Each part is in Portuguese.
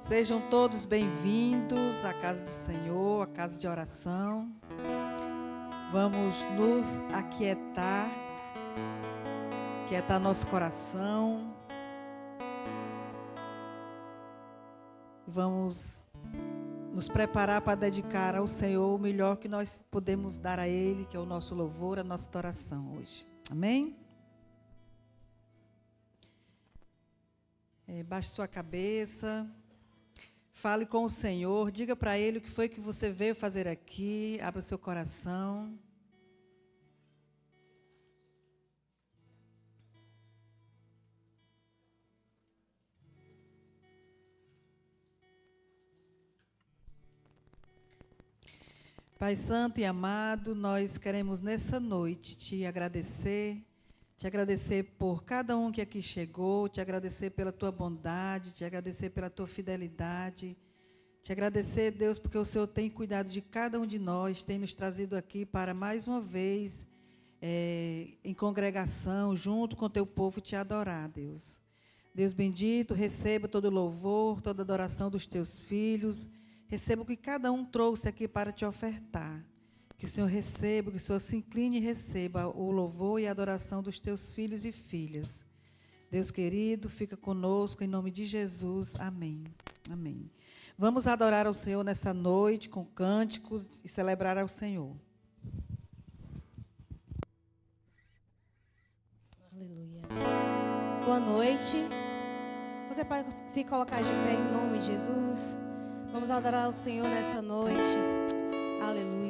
Sejam todos bem-vindos à casa do Senhor, à casa de oração. Vamos nos aquietar nosso coração. Vamos nos preparar para dedicar ao Senhor o melhor que nós podemos dar a Ele, que é o nosso louvor, a nossa oração hoje. Amém? Baixe sua cabeça. Fale com o Senhor, diga para Ele o que foi que você veio fazer aqui, abra o seu coração. Pai Santo e amado, nós queremos nessa noite te agradecer por cada um que aqui chegou, te agradecer pela tua bondade, te agradecer pela tua fidelidade, te agradecer, Deus, porque o Senhor tem cuidado de cada um de nós, tem nos trazido aqui para mais uma vez, em congregação, junto com o teu povo, te adorar, Deus. Deus bendito, receba todo o louvor, toda a adoração dos teus filhos, receba o que cada um trouxe aqui para te ofertar. Que o Senhor receba, que o Senhor se incline e receba o louvor e a adoração dos teus filhos e filhas. Deus querido, fica conosco, em nome de Jesus. Amém. Amém. Vamos adorar ao Senhor nessa noite com cânticos e celebrar ao Senhor. Aleluia. Boa noite. Você pode se colocar de pé em nome de Jesus. Vamos adorar ao Senhor nessa noite. Aleluia.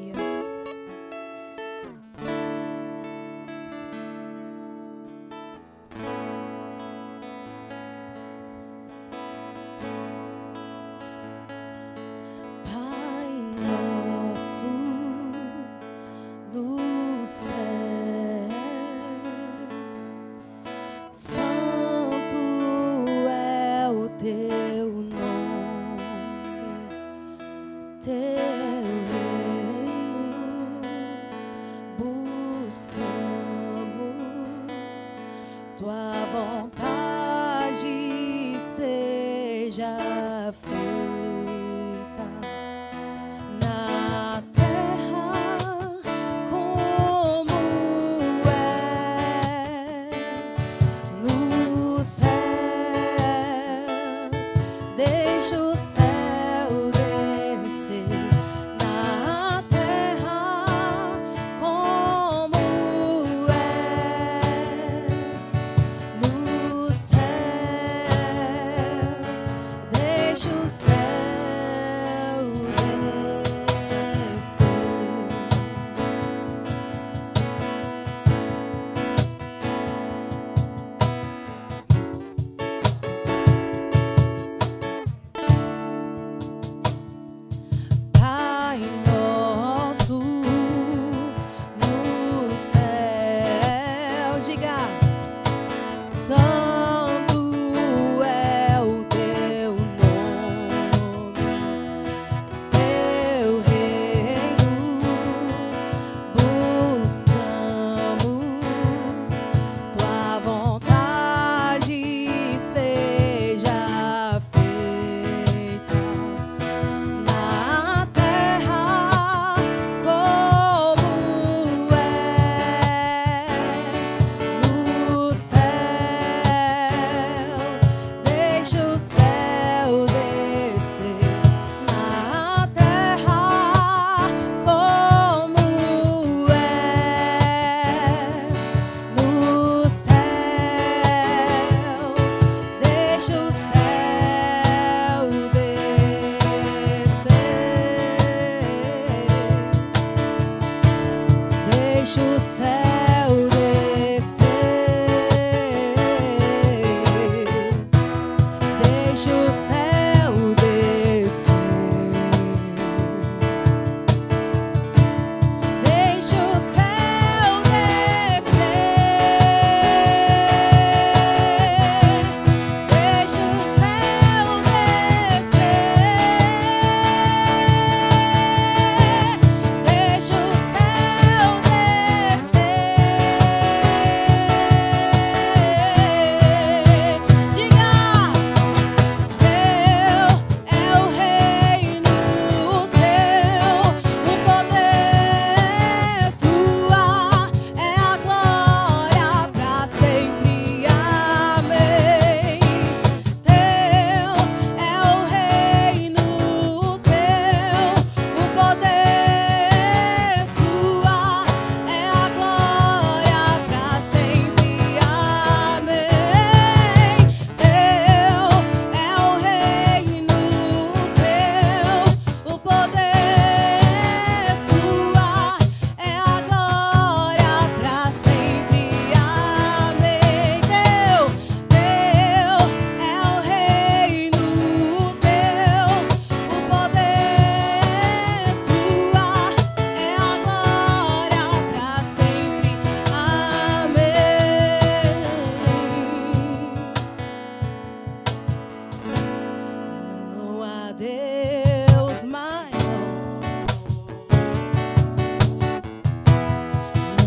Deus maior.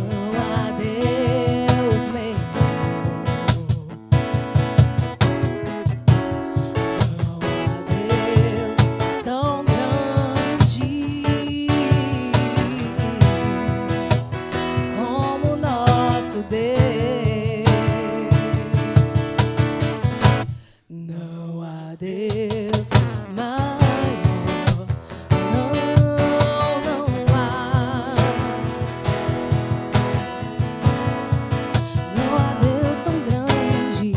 Não há Deus melhor. Não há Deus tão grande como nosso Deus. Não há Deus maior. Não há. Não há Deus tão grande.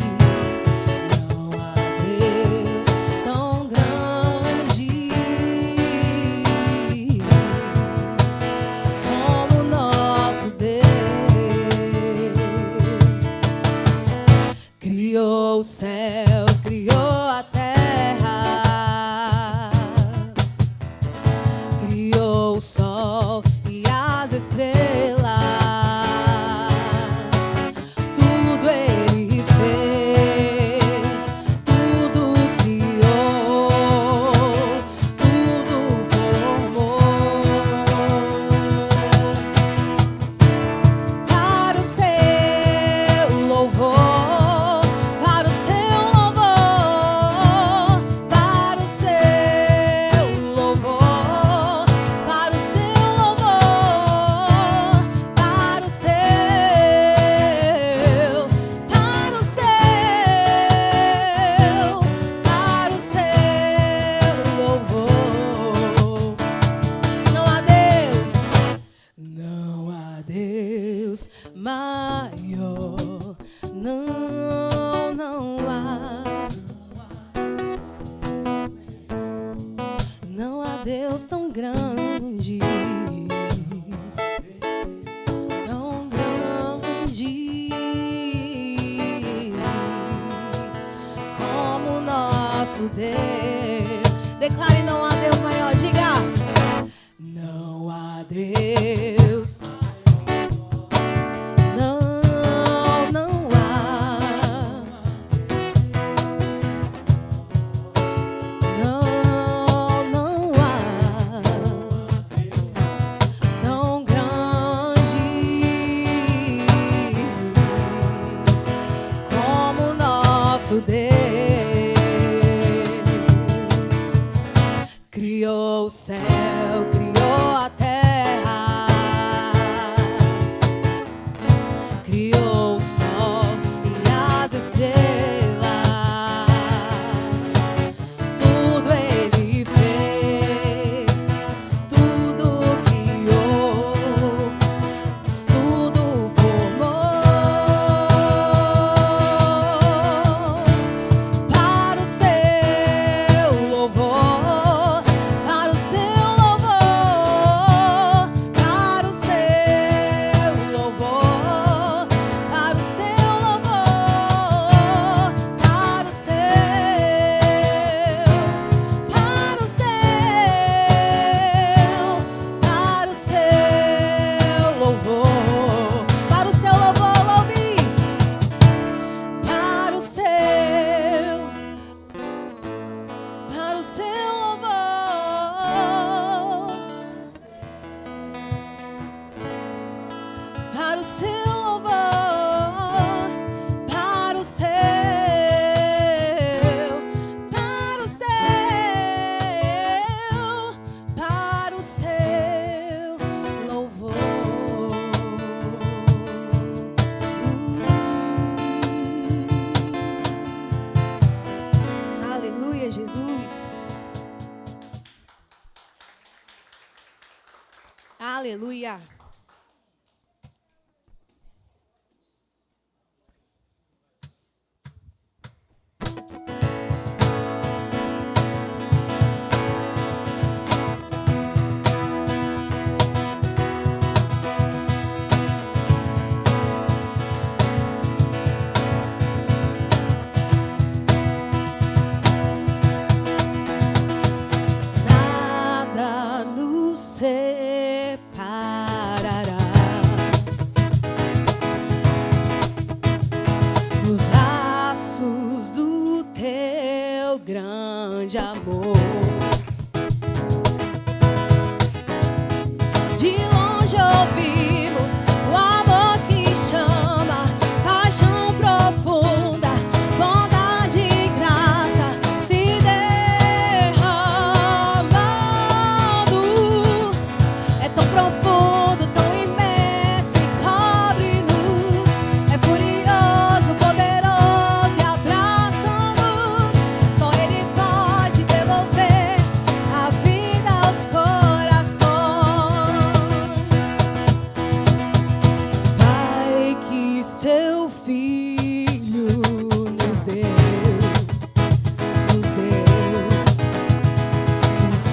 Não há Deus tão grande como nosso Deus. Criou o céu, criou a terra, criou o sol e as estrelas. Tudo Ele fez, tudo criou, tudo formou. Para o seu louvor, para o seu louvor, para o seu louvor, para o seu louvor, para o seu, para o seu, para o seu louvor. Não há Deus, não há Deus maior. Não, não há. Não há Deus tão grande. Tão grande como o nosso Deus. Declare: não há Deus maior. Diga: não há Deus. Não, não há. Não, não há. Tão grande como o nosso Deus. Criou o céu, criou a terra, criou o sol e as estrelas. Tudo Ele fez, tudo criou, tudo formou. Para o seu louvor, para o seu louvor, para o seu louvor, para o seu louvor, para o seu, para o seu louvor, para o seu louvor, louve, para o seu louvor, para o seu louvor, para o seu, para o seu, para o seu louvor. Aleluia, Jesus. Aleluia. Nada nos separa amor. De longe ouvimos o amor que chama, paixão profunda, bondade e graça se derramando. É tão profundo, tão imenso e cobre-nos. É furioso, poderoso e abraça-nos. Só Ele pode devolver a vida aos corações. Pai, que seu Filho nos deu. Um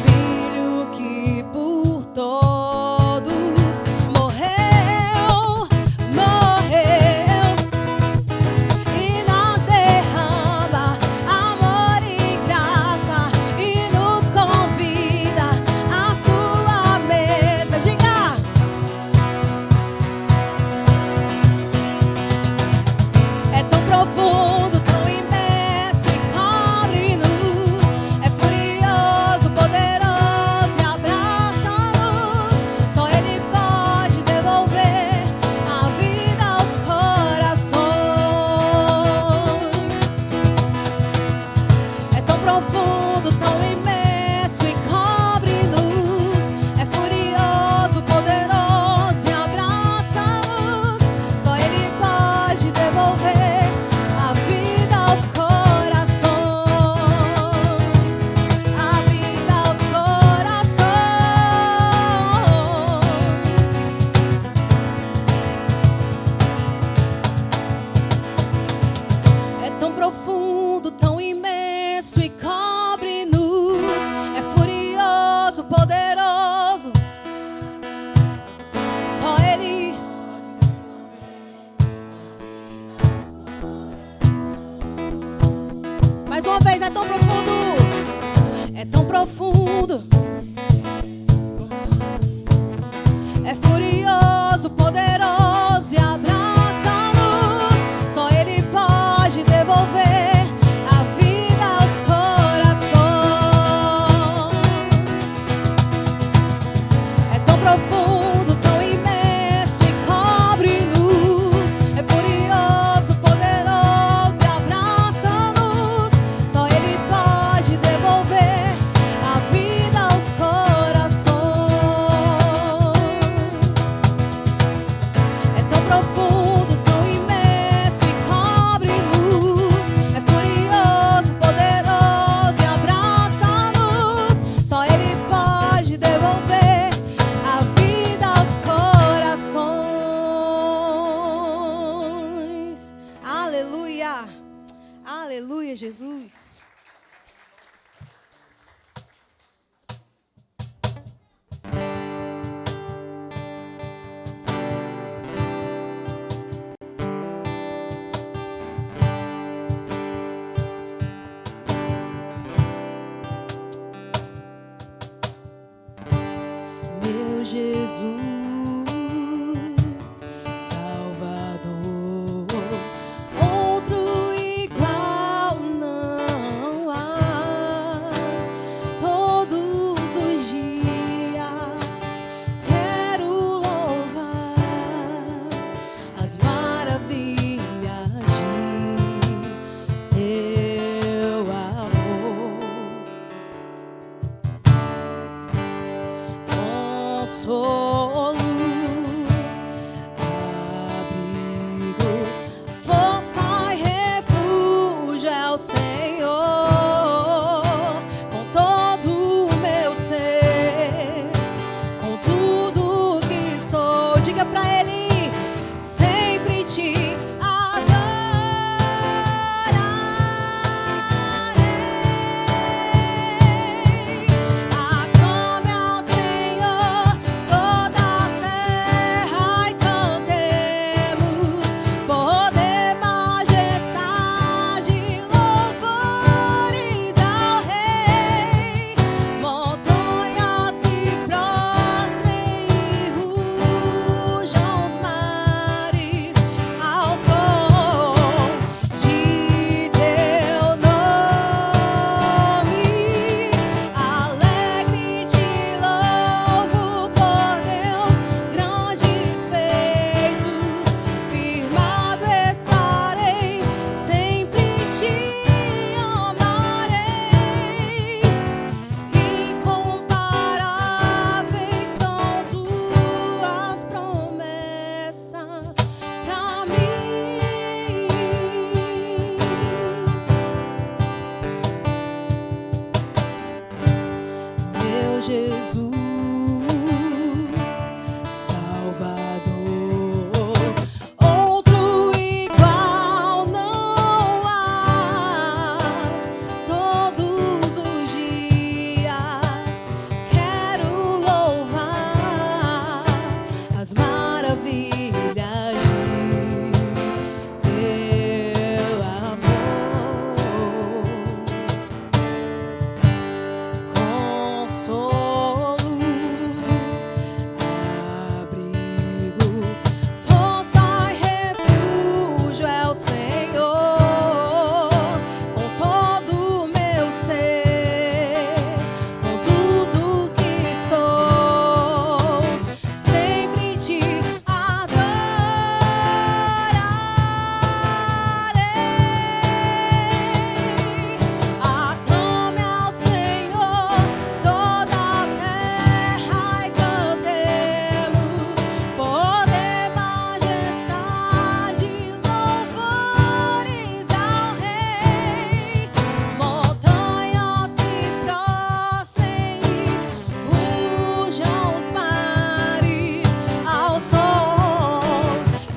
Filho que por todos morreu e nos derrama amor e graça e nos convida à sua mesa. Diga! É tão profundo, tão imenso e cobre-nos. É furioso, poderoso e abraça-nos. Só Ele pode devolver a vida aos corações. É tão profundo, tão imenso e cobre-nos. É furioso, poderoso e abraça-nos. Só Ele pode devolver a vida aos corações. A vida aos corações. É tão profundo, tão imenso e cobre-nos. É furioso, poderoso. Só Ele. Mais uma vez, é tão profundo. É tão profundo. É furioso, poderoso e abraça-nos. Só Ele pode devolver a vida aos corações. É tão profundo, tão imenso e cobre-nos. É furioso, poderoso e abraça-nos. Só Ele pode devolver a vida aos corações. É tão profundo, tão imenso e cobre-nos. É furioso, poderoso e abraça-nos. Só Ele pode devolver a vida aos corações. Aleluia! Aleluia, Jesus! Meu Jesus, Salvador, outro igual não há. Todos os dias quero louvar as maravilhas de teu amor. Consolo, abrigo, força e refúgio é o Senhor. Com todo o meu ser, com tudo que sou, diga pra Ele: sempre te adorarei. Aclame ao Senhor Jesus, Salvador. Outro igual não há. Todos os dias quero louvar as maravilhas de teu amor. Consolo, abrigo, força e refúgio é o Senhor. Com todo o meu ser, com tudo que sou, sempre te adorarei. Aclame ao Senhor toda a terra e cantemos poder, majestade, louvores ao Rei. Montanhas se prostrem e rujam os mares ao som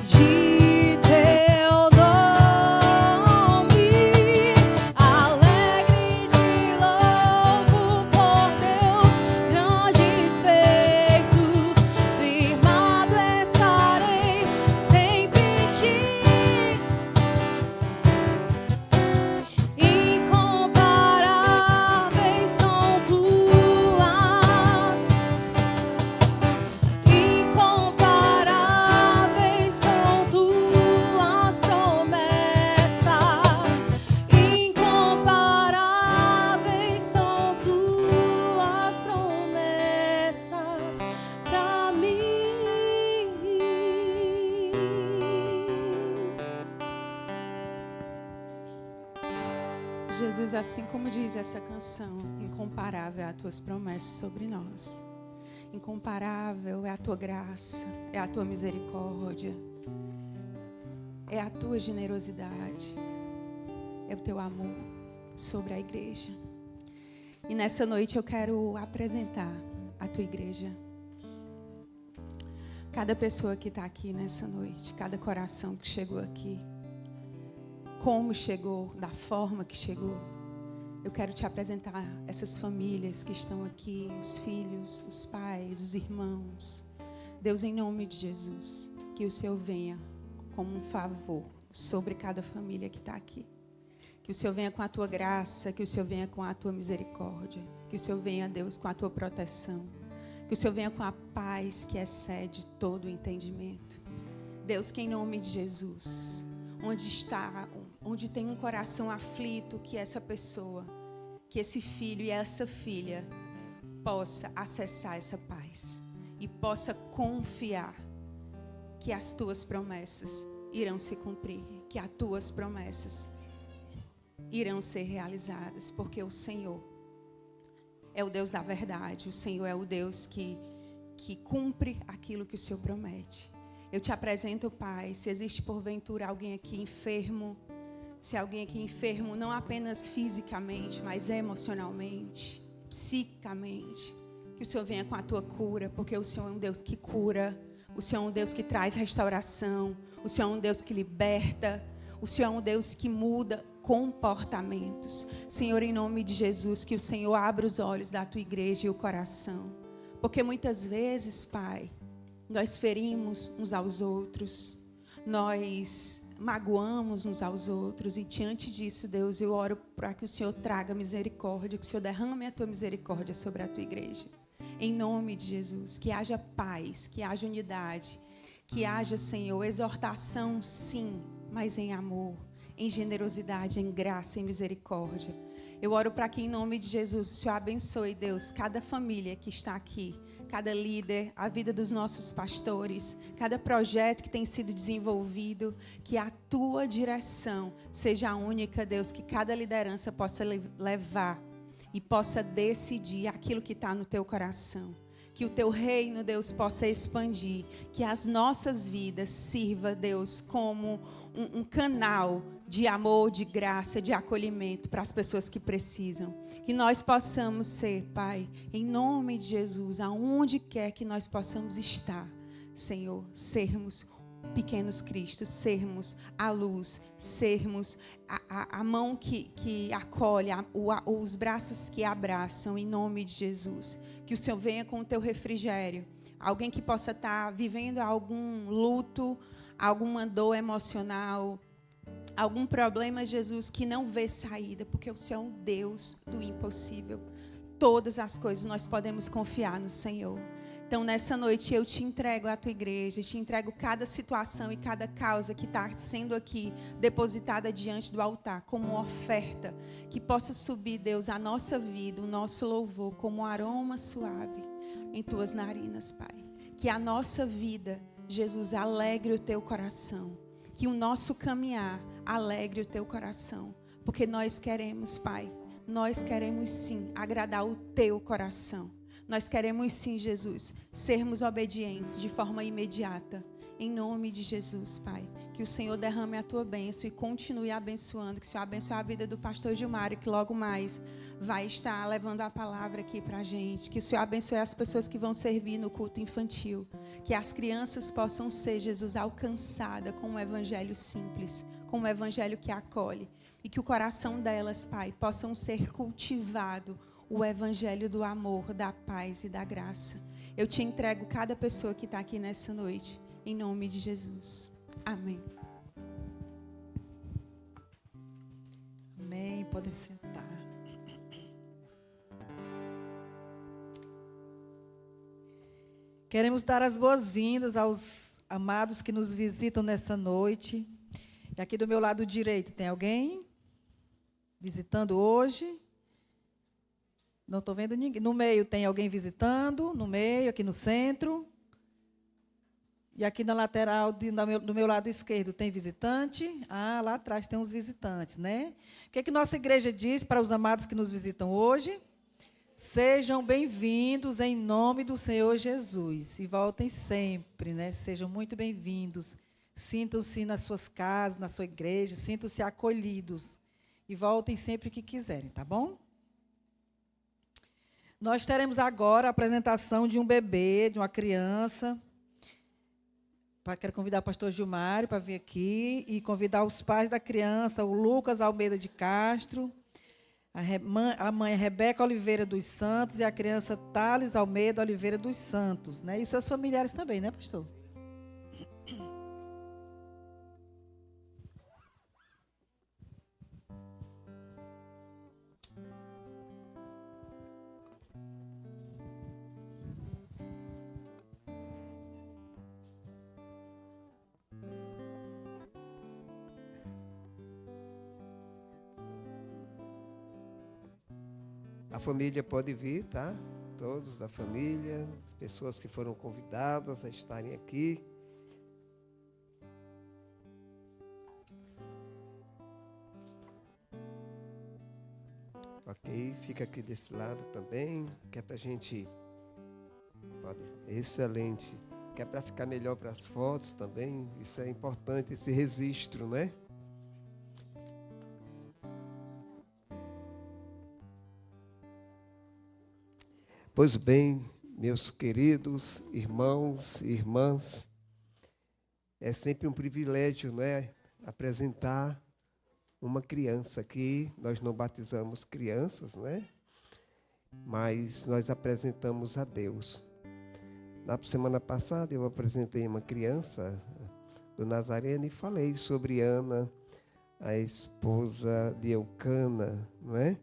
de teu nome. Alegre te louvo por teus grandes feitos. Firmado estarei sempre em ti. Incomparáveis são tuas, incomparáveis são tuas promessas, incomparáveis são tuas promessas pra mim. Jesus, assim como diz essa canção, incomparável é as tuas promessas sobre nós. Incomparável é a tua graça, é a tua misericórdia, é a tua generosidade, é o teu amor sobre a igreja. E nessa noite eu quero apresentar a tua igreja. Cada pessoa que está aqui nessa noite, cada coração que chegou aqui, como chegou, da forma que chegou. Eu quero te apresentar essas famílias que estão aqui, os filhos, os pais, os irmãos. Deus, em nome de Jesus, que o Senhor venha como um favor sobre cada família que está aqui. Que o Senhor venha com a tua graça, que o Senhor venha com a tua misericórdia, que o Senhor venha, Deus, com a tua proteção, que o Senhor venha com a paz que excede todo o entendimento. Deus, que em nome de Jesus, onde tem um coração aflito, que essa pessoa, que esse filho e essa filha possa acessar essa paz e possa confiar que as tuas promessas irão se cumprir, que as tuas promessas irão ser realizadas, porque o Senhor é o Deus da verdade, o Senhor é o Deus que cumpre aquilo que o Senhor promete. Eu te apresento, Pai, se existe porventura alguém aqui enfermo, se alguém aqui enfermo não apenas fisicamente, mas emocionalmente, psicicamente, que o Senhor venha com a tua cura, porque o Senhor é um Deus que cura, o Senhor é um Deus que traz restauração, o Senhor é um Deus que liberta, o Senhor é um Deus que muda comportamentos. Senhor, em nome de Jesus, que o Senhor abra os olhos da tua igreja e o coração, porque muitas vezes, Pai, nós ferimos uns aos outros, nós magoamos uns aos outros, e diante disso, Deus, eu oro para que o Senhor traga misericórdia, que o Senhor derrame a tua misericórdia sobre a tua igreja. Em nome de Jesus, que haja paz, que haja unidade, que haja, Senhor, exortação, sim, mas em amor, em generosidade, em graça, em misericórdia. Eu oro para que, em nome de Jesus, o Senhor abençoe, Deus, cada família que está aqui, cada líder, a vida dos nossos pastores, cada projeto que tem sido desenvolvido, que a tua direção seja a única, Deus, que cada liderança possa levar e possa decidir aquilo que está no teu coração. Que o teu reino, Deus, possa expandir, que as nossas vidas sirva, Deus, como um canal de amor, de graça, de acolhimento para as pessoas que precisam. Que nós possamos ser, Pai, em nome de Jesus, aonde quer que nós possamos estar, Senhor, sermos pequenos Cristos, sermos a luz, sermos a mão que acolhe, os braços que abraçam, em nome de Jesus. Que o Senhor venha com o teu refrigério. Alguém que possa estar vivendo algum luto, alguma dor emocional, algum problema, Jesus, que não vê saída, porque o Senhor é um Deus do impossível. Todas as coisas nós podemos confiar no Senhor. Então, nessa noite, eu te entrego a tua igreja, te entrego cada situação e cada causa que está sendo aqui depositada diante do altar, como uma oferta, que possa subir, Deus, a nossa vida, o nosso louvor, como um aroma suave em tuas narinas, Pai. Que a nossa vida, Jesus, alegre o teu coração. Que o nosso caminhar alegre o teu coração. Porque nós queremos, Pai, nós queremos sim agradar o teu coração. Nós queremos sim, Jesus, sermos obedientes de forma imediata. Em nome de Jesus, Pai. Que o Senhor derrame a tua bênção e continue abençoando. Que o Senhor abençoe a vida do pastor Gilmário, que logo mais vai estar levando a palavra aqui para a gente. Que o Senhor abençoe as pessoas que vão servir no culto infantil. Que as crianças possam ser, Jesus, alcançadas com um evangelho simples, com um evangelho que acolhe. E que o coração delas, Pai, possam ser cultivado o evangelho do amor, da paz e da graça. Eu te entrego cada pessoa que está aqui nessa noite, em nome de Jesus. Amém. Amém. Podem sentar. Queremos dar as boas-vindas aos amados que nos visitam nessa noite. E aqui do meu lado direito tem alguém visitando hoje? Não estou vendo ninguém. No meio tem alguém visitando, no meio, aqui no centro. E aqui na lateral, do meu lado esquerdo, tem visitante. Ah, lá atrás tem uns visitantes, né? O que é que nossa igreja diz para os amados que nos visitam hoje? Sejam bem-vindos em nome do Senhor Jesus. E voltem sempre, né? Sejam muito bem-vindos. Sintam-se nas suas casas, na sua igreja, sintam-se acolhidos. E voltem sempre que quiserem, tá bom? Nós teremos agora a apresentação de um bebê, de uma criança. Quero convidar o pastor Gilmário para vir aqui e convidar os pais da criança, o Lucas Almeida de Castro, a mãe Rebeca Oliveira dos Santos e a criança Thales Almeida Oliveira dos Santos, né? E os seus familiares também, né, pastor? A família pode vir, tá? Todos da família, as pessoas que foram convidadas a estarem aqui. Ok, fica aqui desse lado também, que é pra gente... Excelente. Que é para ficar melhor para as fotos também. Isso é importante, esse registro, né? Pois bem, meus queridos irmãos e irmãs, é sempre um privilégio, né, apresentar uma criança aqui. Nós não batizamos crianças, né? Mas nós apresentamos a Deus. Na semana passada eu apresentei uma criança do Nazareno e falei sobre Ana, a esposa de Eucana, não é?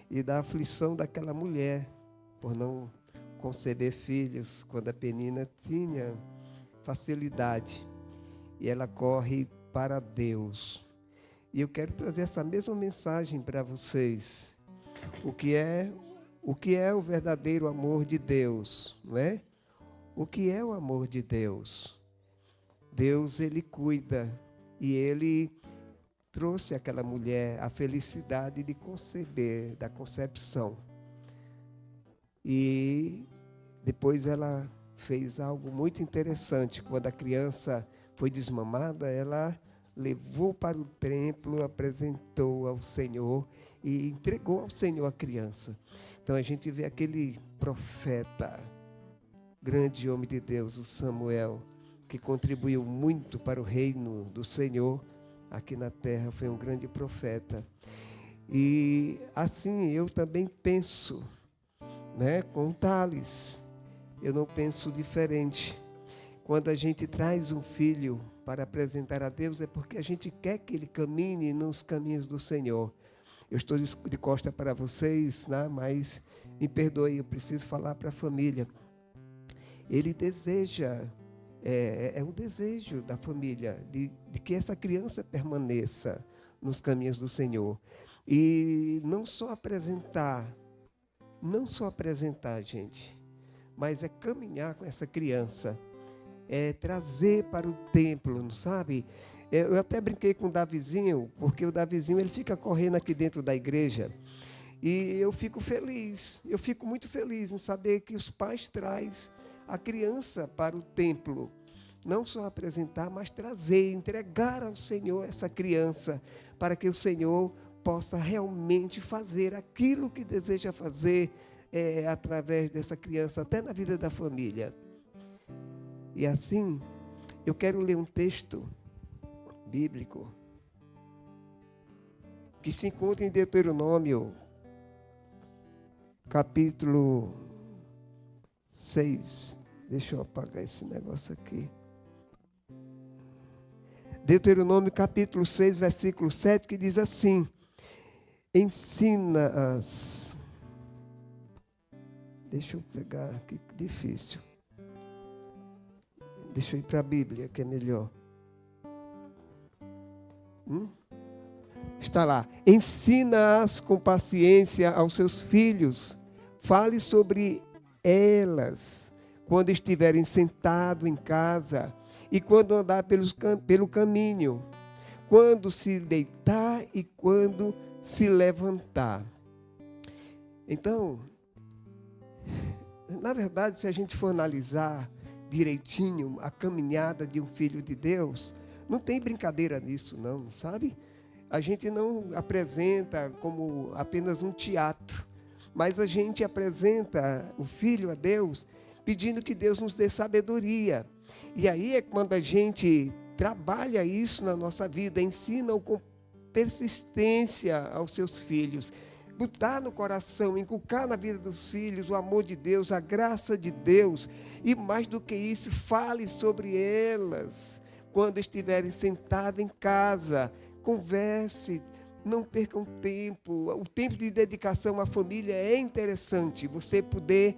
E da aflição daquela mulher por não conceber filhos, quando a Penina tinha facilidade. E ela corre para Deus. E eu quero trazer essa mesma mensagem para vocês. O que é o verdadeiro amor de Deus, não é? O que é o amor de Deus? Deus, Ele cuida. E Ele trouxe àquela mulher a felicidade de conceber, da concepção. E depois ela fez algo muito interessante. Quando a criança foi desmamada, ela levou para o templo, apresentou ao Senhor e entregou ao Senhor a criança. Então a gente vê aquele profeta, grande homem de Deus, o Samuel, que contribuiu muito para o reino do Senhor aqui na terra, foi um grande profeta. E assim eu também penso, né, com Thales, eu não penso diferente. Quando a gente traz um filho para apresentar a Deus, é porque a gente quer que ele caminhe nos caminhos do Senhor. Eu estou de costa para vocês, né, mas me perdoe, eu preciso falar para a família. Ele deseja, é um desejo da família, de que essa criança permaneça nos caminhos do Senhor. E não só apresentar, gente, mas é caminhar com essa criança, é trazer para o templo, não sabe? Eu até brinquei com o Davizinho, porque o Davizinho ele fica correndo aqui dentro da igreja, e eu fico muito feliz em saber que os pais trazem a criança para o templo, não só apresentar, mas trazer, entregar ao Senhor essa criança, para que o Senhor possa realmente fazer aquilo que deseja fazer através dessa criança, até na vida da família. E assim, eu quero ler um texto bíblico que se encontra em Deuteronômio, capítulo 6. Deixa eu apagar esse negócio aqui. Deuteronômio, capítulo 6, versículo 7, que diz assim: ensina-as. Deixa eu pegar aqui, que difícil. Deixa eu ir para a Bíblia, que é melhor. Está lá. Ensina-as com paciência aos seus filhos. Fale sobre elas quando estiverem sentados em casa e quando andar pelo caminho, quando se deitar e quando se levantar. Então, na verdade, se a gente for analisar direitinho a caminhada de um filho de Deus, não tem brincadeira nisso, não, sabe? A gente não apresenta como apenas um teatro, mas a gente apresenta o filho a Deus, pedindo que Deus nos dê sabedoria. E aí é quando a gente trabalha isso na nossa vida, ensina com persistência aos seus filhos, botar no coração, inculcar na vida dos filhos o amor de Deus, a graça de Deus, e mais do que isso, fale sobre elas quando estiverem sentados em casa, converse, não percam tempo. O tempo de dedicação à família é interessante, você poder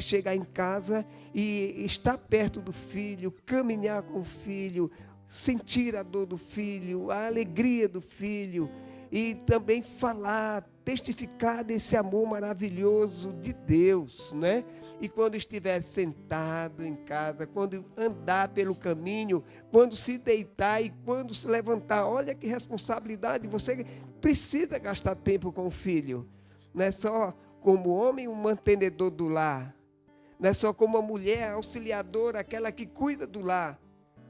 chegar em casa e estar perto do filho, caminhar com o filho, sentir a dor do filho, a alegria do filho, e também falar, testificar desse amor maravilhoso de Deus, né? E quando estiver sentado em casa, quando andar pelo caminho, quando se deitar e quando se levantar, olha que responsabilidade, você precisa gastar tempo com o filho, não é só como homem um mantenedor do lar, não é só como a mulher auxiliadora, aquela que cuida do lar,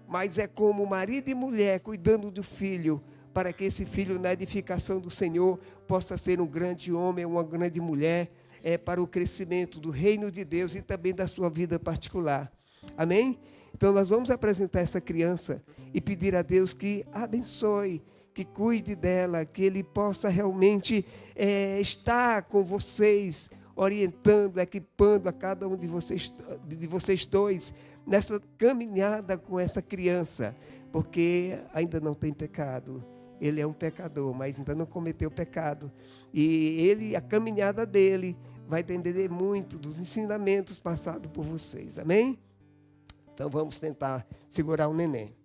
mas é como marido e mulher cuidando do filho, para que esse filho, na edificação do Senhor, possa ser um grande homem, uma grande mulher, para o crescimento do reino de Deus e também da sua vida particular. Amém? Então, nós vamos apresentar essa criança e pedir a Deus que abençoe, que cuide dela, que Ele possa realmente estar com vocês, orientando, equipando a cada um de vocês dois, nessa caminhada com essa criança, porque ainda não tem pecado. Ele é um pecador, mas ainda não cometeu pecado. E a caminhada dele vai depender muito dos ensinamentos passados por vocês. Amém? Então vamos tentar segurar o neném.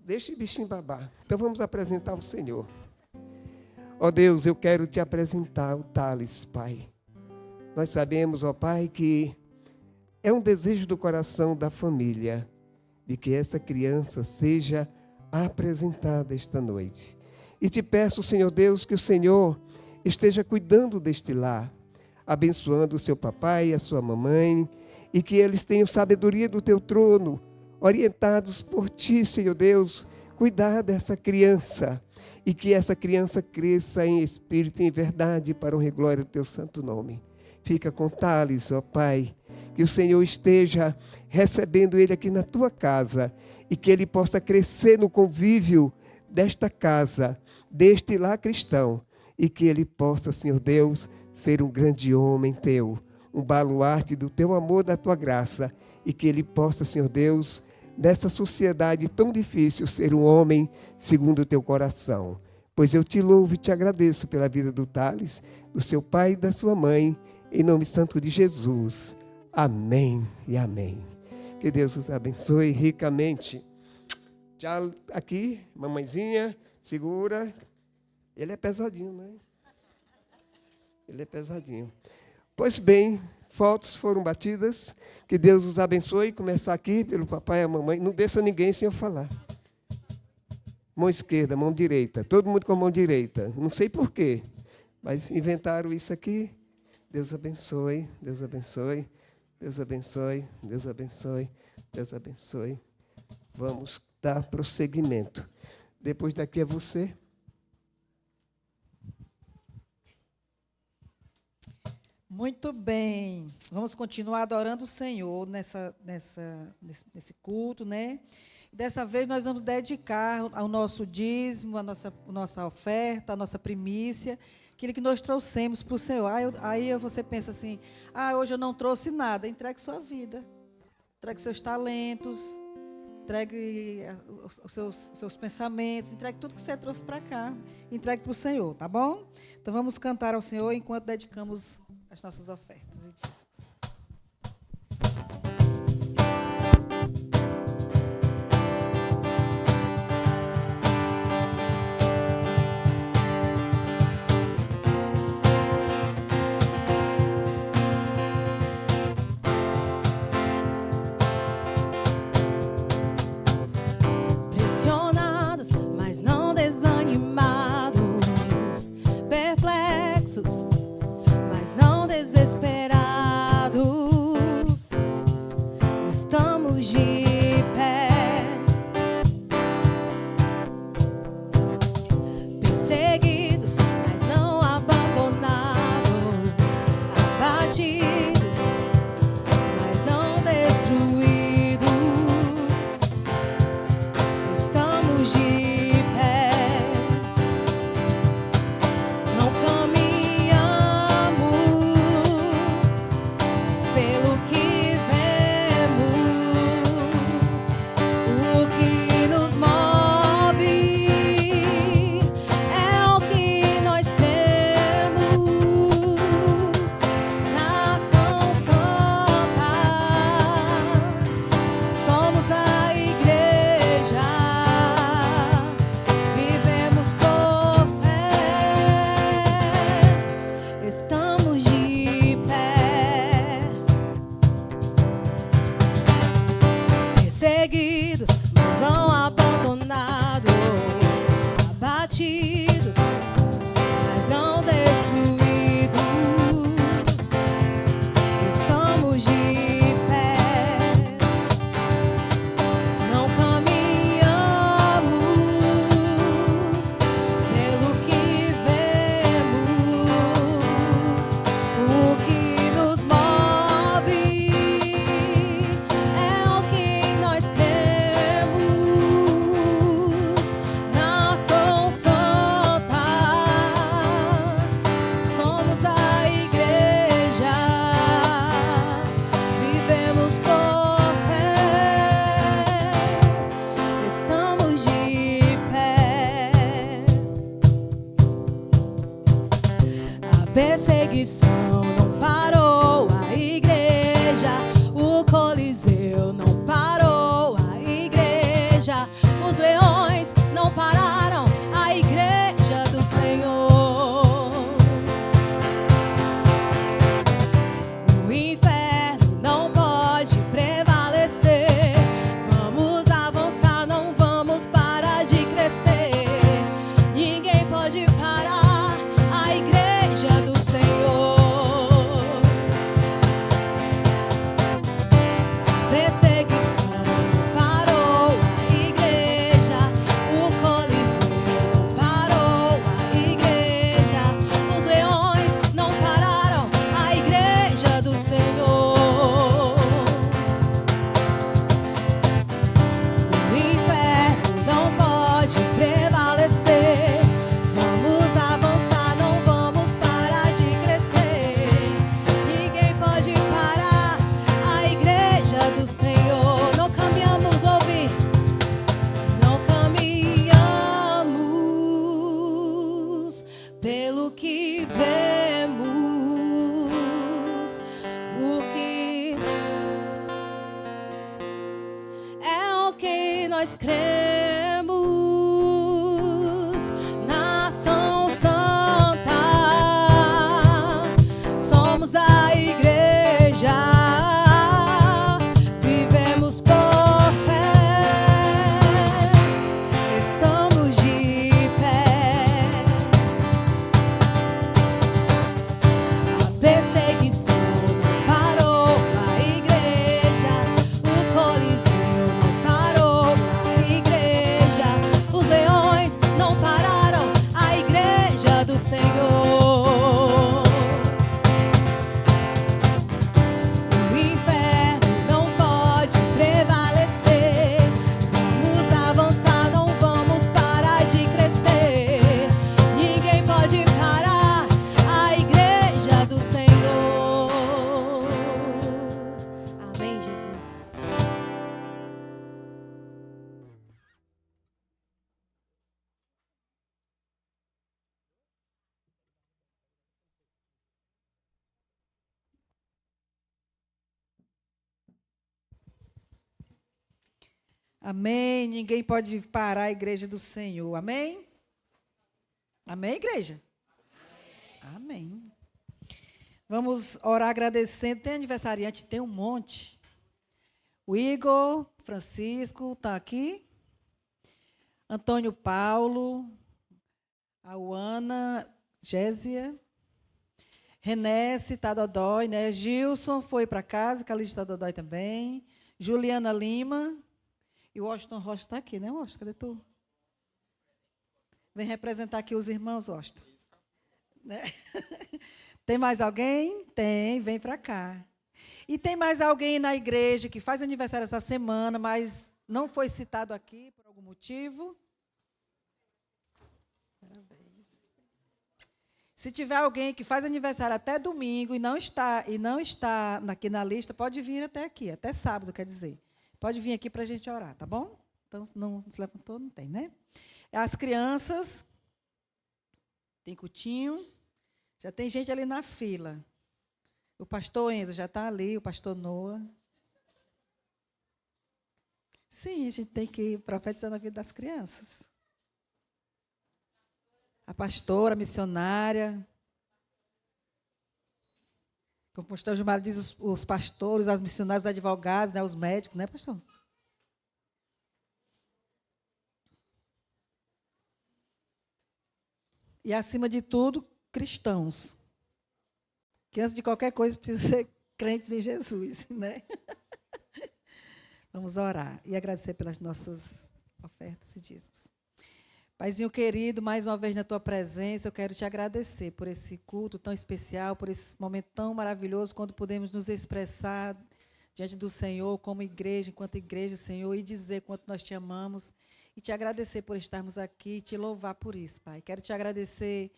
Deixa o bichinho babar. Então vamos apresentar o Senhor. Ó Deus, eu quero te apresentar o Thales, Pai. Nós sabemos, ó Pai, que é um desejo do coração da família de que essa criança seja apresentada esta noite. E te peço, Senhor Deus, que o Senhor esteja cuidando deste lar, abençoando o seu papai e a sua mamãe, e que eles tenham sabedoria do teu trono, orientados por ti, Senhor Deus, cuidar dessa criança, e que essa criança cresça em espírito e em verdade para a glória do teu santo nome. Fica com Thales, ó Pai, que o Senhor esteja recebendo ele aqui na tua casa, e que ele possa crescer no convívio desta casa, deste lar cristão, e que ele possa, Senhor Deus, ser um grande homem teu, um baluarte do teu amor, da tua graça, e que ele possa, Senhor Deus, nessa sociedade tão difícil, ser um homem segundo o teu coração. Pois eu te louvo e te agradeço pela vida do Thales, do seu pai e da sua mãe, em nome santo de Jesus. Amém e amém. Que Deus os abençoe ricamente. Já aqui, mamãezinha, segura. Ele é pesadinho, né? Ele é pesadinho. Pois bem, fotos foram batidas. Que Deus os abençoe. Começar aqui pelo papai e a mamãe. Não desça ninguém sem eu falar. Mão esquerda, mão direita. Todo mundo com a mão direita. Não sei porquê, mas inventaram isso aqui. Deus abençoe, Deus abençoe, Deus abençoe, Deus abençoe, Deus abençoe. Vamos dar prosseguimento. Depois daqui é você. Muito bem. Vamos continuar adorando o Senhor nesse culto, né? Dessa vez nós vamos dedicar ao nosso dízimo, a nossa oferta, a nossa primícia, aquilo que nós trouxemos para o Senhor. Aí você pensa assim, hoje eu não trouxe nada. Entregue sua vida, entregue seus talentos, entregue os seus pensamentos, entregue tudo que você trouxe para cá, entregue para o Senhor, tá bom? Então vamos cantar ao Senhor enquanto dedicamos as nossas ofertas e dízimos. Pressionados, mas não desanimados, perplexos, mas não desesperados. Estamos de pé, perseguidos, mas não abandonados, abatidos, mas não destruídos. Estamos de pé, não caminhamos pelo que vemos, nós cremos, nação santa, somos a igreja, vivemos por fé, estamos de pé. A perseguição não parou a igreja, o coliseu não parou a igreja, os leões não pararam a igreja do Senhor. O inferno não pode prevalecer, vamos avançar, não vamos parar de crescer. Ninguém pode parar a igreja do Senhor. Amém, Jesus. Amém. Ninguém pode parar a igreja do Senhor. Amém? Amém, igreja? Amém. Vamos orar agradecendo. Tem aniversariante? Tem um monte. O Igor, Francisco, está aqui. Antônio Paulo, a Uana, Gésia, Renesse, está dodói, né? Gilson foi para casa, Calixto está dodói também. Juliana Lima. E o Washington Rocha está aqui, né, Washington? Cadê tu? Vem representar aqui os irmãos, Washington. Né? Tem mais alguém? Tem, vem para cá. E tem mais alguém na igreja que faz aniversário essa semana, mas não foi citado aqui por algum motivo? Parabéns. Se tiver alguém que faz aniversário até domingo e não está aqui na lista, pode vir até aqui, até sábado, quer dizer. Pode vir aqui para a gente orar, tá bom? Então, se não se levantou, não tem, né? As crianças, tem cultinho, já tem gente ali na fila. O pastor Enzo já está ali, o pastor Noah. Sim, a gente tem que profetizar na vida das crianças. A pastora, a missionária. Como o pastor Gilmar diz, os pastores, as missionárias, os advogados, né, os médicos, né, pastor? E, acima de tudo, cristãos. Que, antes de qualquer coisa, precisam ser crentes em Jesus, né? Vamos orar e agradecer pelas nossas ofertas e dízimos. Paizinho querido, mais uma vez na tua presença, eu quero te agradecer por esse culto tão especial, por esse momento tão maravilhoso, quando podemos nos expressar diante do Senhor, como igreja, enquanto igreja, Senhor, e dizer quanto nós te amamos, e te agradecer por estarmos aqui, e te louvar por isso, Pai. Quero te agradecer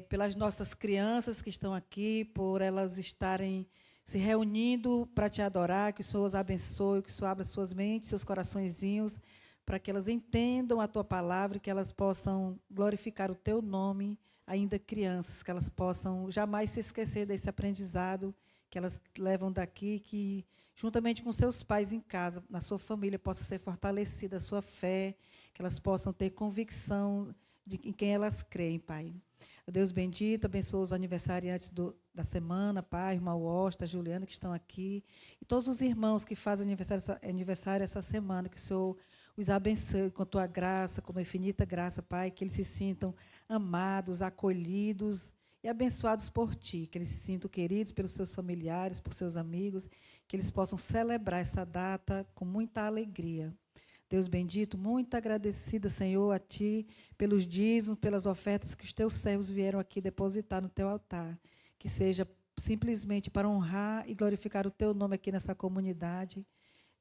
pelas nossas crianças que estão aqui, por elas estarem se reunindo para te adorar, que o Senhor os abençoe, que o Senhor abra suas mentes, seus coraçõezinhos, para que elas entendam a tua palavra e que elas possam glorificar o teu nome, ainda crianças, que elas possam jamais se esquecer desse aprendizado que elas levam daqui, que, juntamente com seus pais em casa, na sua família, possa ser fortalecida a sua fé, que elas possam ter convicção em quem elas creem, Pai. Deus bendito, abençoa os aniversariantes da semana, Pai, irmã Osta, Juliana, que estão aqui, e todos os irmãos que fazem aniversário essa semana, que o Senhor os abençoe com a tua graça, com a infinita graça, Pai, que eles se sintam amados, acolhidos e abençoados por Ti, que eles se sintam queridos pelos seus familiares, por seus amigos, que eles possam celebrar essa data com muita alegria. Deus bendito, muito agradecida, Senhor, a Ti, pelos dízimos, pelas ofertas que os Teus servos vieram aqui depositar no Teu altar, que seja simplesmente para honrar e glorificar o Teu nome aqui nessa comunidade,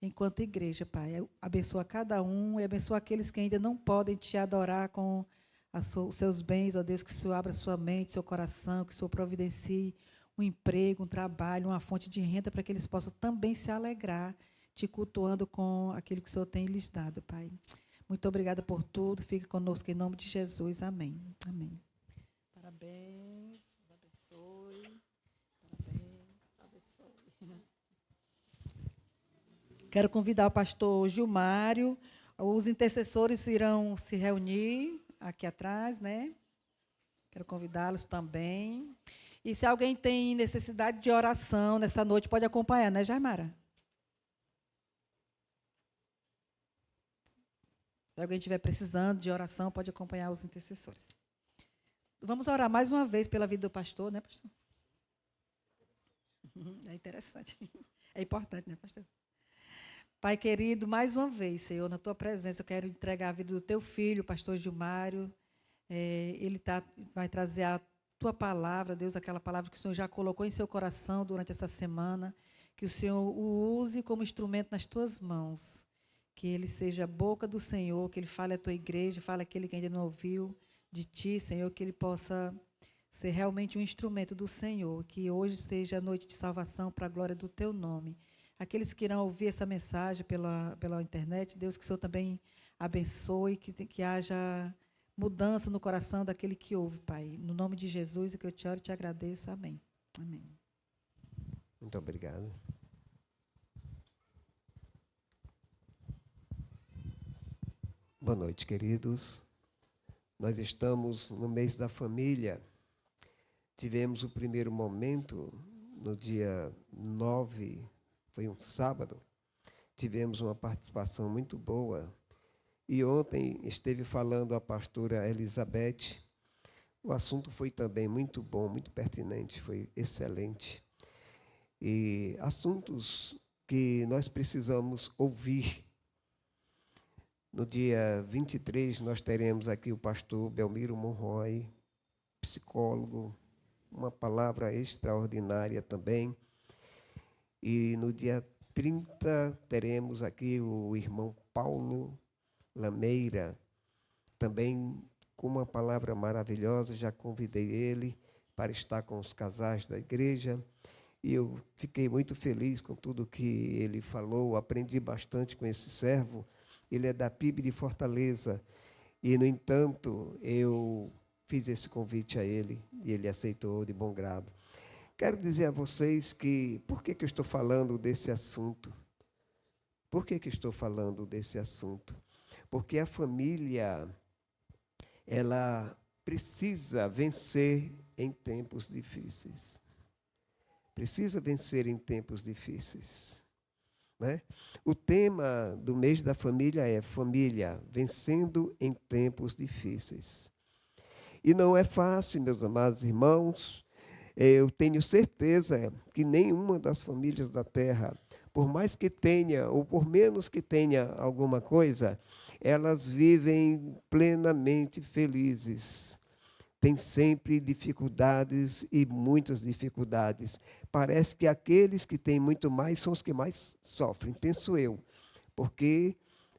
enquanto igreja, Pai. Abençoa cada um e abençoa aqueles que ainda não podem te adorar com os seus bens, ó Deus, que o Senhor abra sua mente, seu coração, que o Senhor providencie um emprego, um trabalho, uma fonte de renda, para que eles possam também se alegrar, te cultuando com aquilo que o Senhor tem lhes dado, Pai. Muito obrigada por tudo. Fica conosco em nome de Jesus. Amém. Amém. Parabéns. Deus abençoe. Parabéns. Abençoe. Quero convidar o pastor Gilmário, Os intercessores irão se reunir aqui atrás, né? Quero convidá-los também. E se alguém tem necessidade de oração nessa noite, pode acompanhar, né, Jaimara? Se alguém estiver precisando de oração, pode acompanhar os intercessores. Vamos orar mais uma vez pela vida do pastor, né, pastor? É interessante. É importante, né, pastor? Pai querido, mais uma vez, Senhor, na tua presença, eu quero entregar a vida do teu filho, o pastor Gilmário. Ele vai trazer a tua palavra, Deus, aquela palavra que o Senhor já colocou em seu coração durante essa semana, que o Senhor o use como instrumento nas tuas mãos, que ele seja a boca do Senhor, que ele fale à tua igreja, fale aquele que ainda não ouviu de ti, Senhor, que ele possa ser realmente um instrumento do Senhor, que hoje seja a noite de salvação para a glória do teu nome. Aqueles que irão ouvir essa mensagem pela internet, Deus, que o Senhor também abençoe, que haja mudança no coração daquele que ouve, Pai. No nome de Jesus, que eu te oro e te agradeço. Amém. Amém. Muito obrigado. Boa noite, queridos. Nós estamos no mês da família. Tivemos o primeiro momento no dia 9, foi um sábado. Tivemos uma participação muito boa. E ontem esteve falando a pastora Elizabeth. O assunto foi também muito bom, muito pertinente, foi excelente. E assuntos que nós precisamos ouvir. No dia 23, nós teremos aqui o pastor Belmiro Monroy, psicólogo, uma palavra extraordinária também. E no dia 30, teremos aqui o irmão Paulo Lameira, também com uma palavra maravilhosa. Já convidei ele para estar com os casais da igreja. E eu fiquei muito feliz com tudo que ele falou, aprendi bastante com esse servo. Ele é da PIB de Fortaleza, e, no entanto, eu fiz esse convite a ele, e ele aceitou de bom grado. Quero dizer a vocês que, por que eu estou falando desse assunto? Por que eu estou falando desse assunto? Porque a família, ela precisa vencer em tempos difíceis. Precisa vencer em tempos difíceis. Né? O tema do mês da família é família vencendo em tempos difíceis. E não é fácil, meus amados irmãos. Eu tenho certeza que nenhuma das famílias da terra, por mais que tenha, ou por menos que tenha alguma coisa, elas vivem plenamente felizes. Tem sempre dificuldades e muitas dificuldades. Parece que aqueles que têm muito mais são os que mais sofrem, penso eu, porque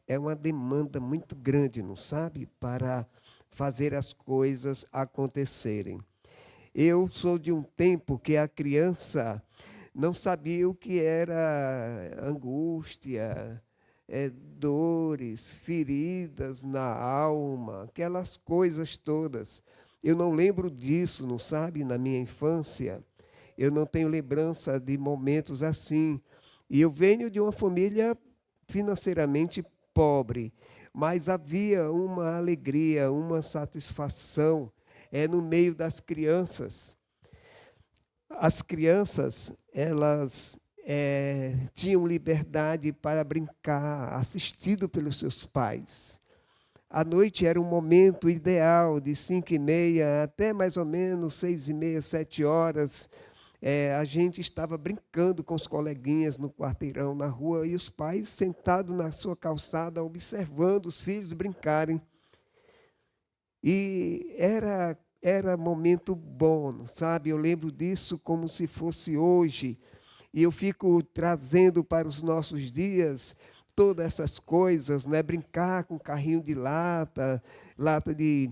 é uma demanda muito grande, não sabe, para fazer as coisas acontecerem. Eu sou de um tempo que a criança não sabia o que era angústia, dores, feridas na alma, aquelas coisas todas. Eu não lembro disso, não sabe, na minha infância. Eu não tenho lembrança de momentos assim. E eu venho de uma família financeiramente pobre, mas havia uma alegria, uma satisfação no meio das crianças. As crianças, elas tinham liberdade para brincar, assistido pelos seus pais. A noite era um momento ideal, de 5h30 até mais ou menos 6h30, 7h. A gente estava brincando com os coleguinhas no quarteirão, na rua, e os pais sentados na sua calçada, observando os filhos brincarem. E era momento bom, sabe? Eu lembro disso como se fosse hoje. E eu fico trazendo para os nossos dias todas essas coisas, né? Brincar com carrinho de lata de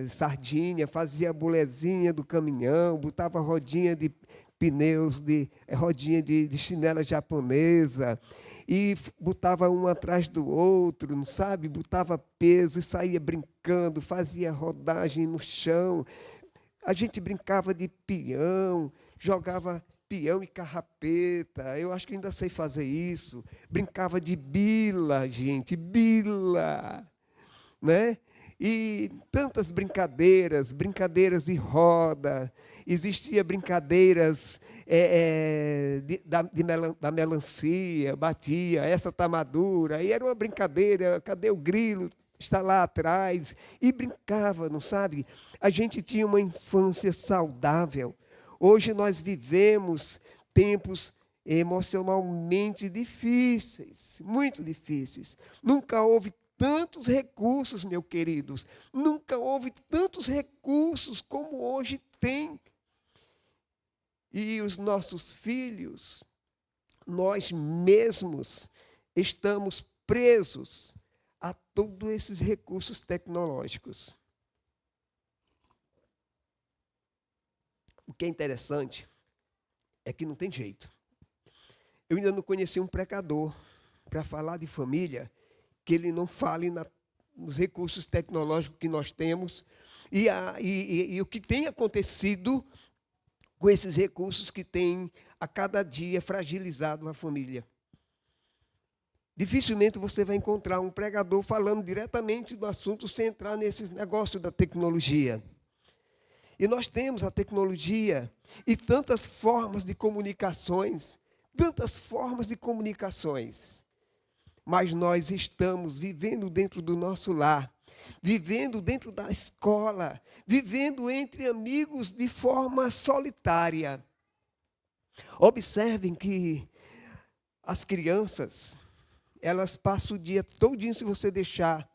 sardinha, fazia a bolezinha do caminhão, botava rodinha de pneus, rodinha de chinela japonesa, e botava um atrás do outro, não sabe? Botava peso e saía brincando, fazia rodagem no chão. A gente brincava de peão, jogava peão e carrapeta. Eu acho que ainda sei fazer isso. Brincava de bila, gente, bila, né? E tantas brincadeiras de roda. Existia brincadeiras da melancia, batia, essa tá madura. E era uma brincadeira, cadê o grilo? Está lá atrás. E brincava, não sabe? A gente tinha uma infância saudável. Hoje nós vivemos tempos emocionalmente difíceis, muito difíceis. Nunca houve tantos recursos, meus queridos. Nunca houve tantos recursos como hoje tem. E os nossos filhos, nós mesmos, estamos presos a todos esses recursos tecnológicos. O que é interessante é que não tem jeito. Eu ainda não conheci um pregador para falar de família que ele não fale nos recursos tecnológicos que nós temos e o que tem acontecido com esses recursos que têm a cada dia fragilizado a família. Dificilmente você vai encontrar um pregador falando diretamente do assunto sem entrar nesses negócios da tecnologia. E nós temos a tecnologia e tantas formas de comunicações, mas nós estamos vivendo dentro do nosso lar, vivendo dentro da escola, vivendo entre amigos de forma solitária. Observem que as crianças, elas passam o dia todinho, se você deixar,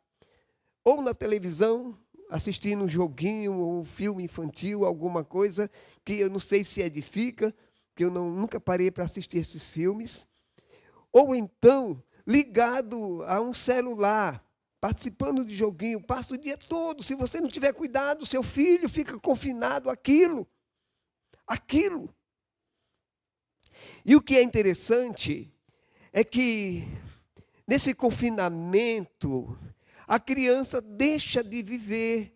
ou na televisão, assistindo um joguinho, ou um filme infantil, alguma coisa, que eu não sei se edifica, que eu nunca parei para assistir esses filmes, ou então ligado a um celular, participando de joguinho, passa o dia todo. Se você não tiver cuidado, seu filho fica confinado àquilo. E o que é interessante é que, nesse confinamento, a criança deixa de viver.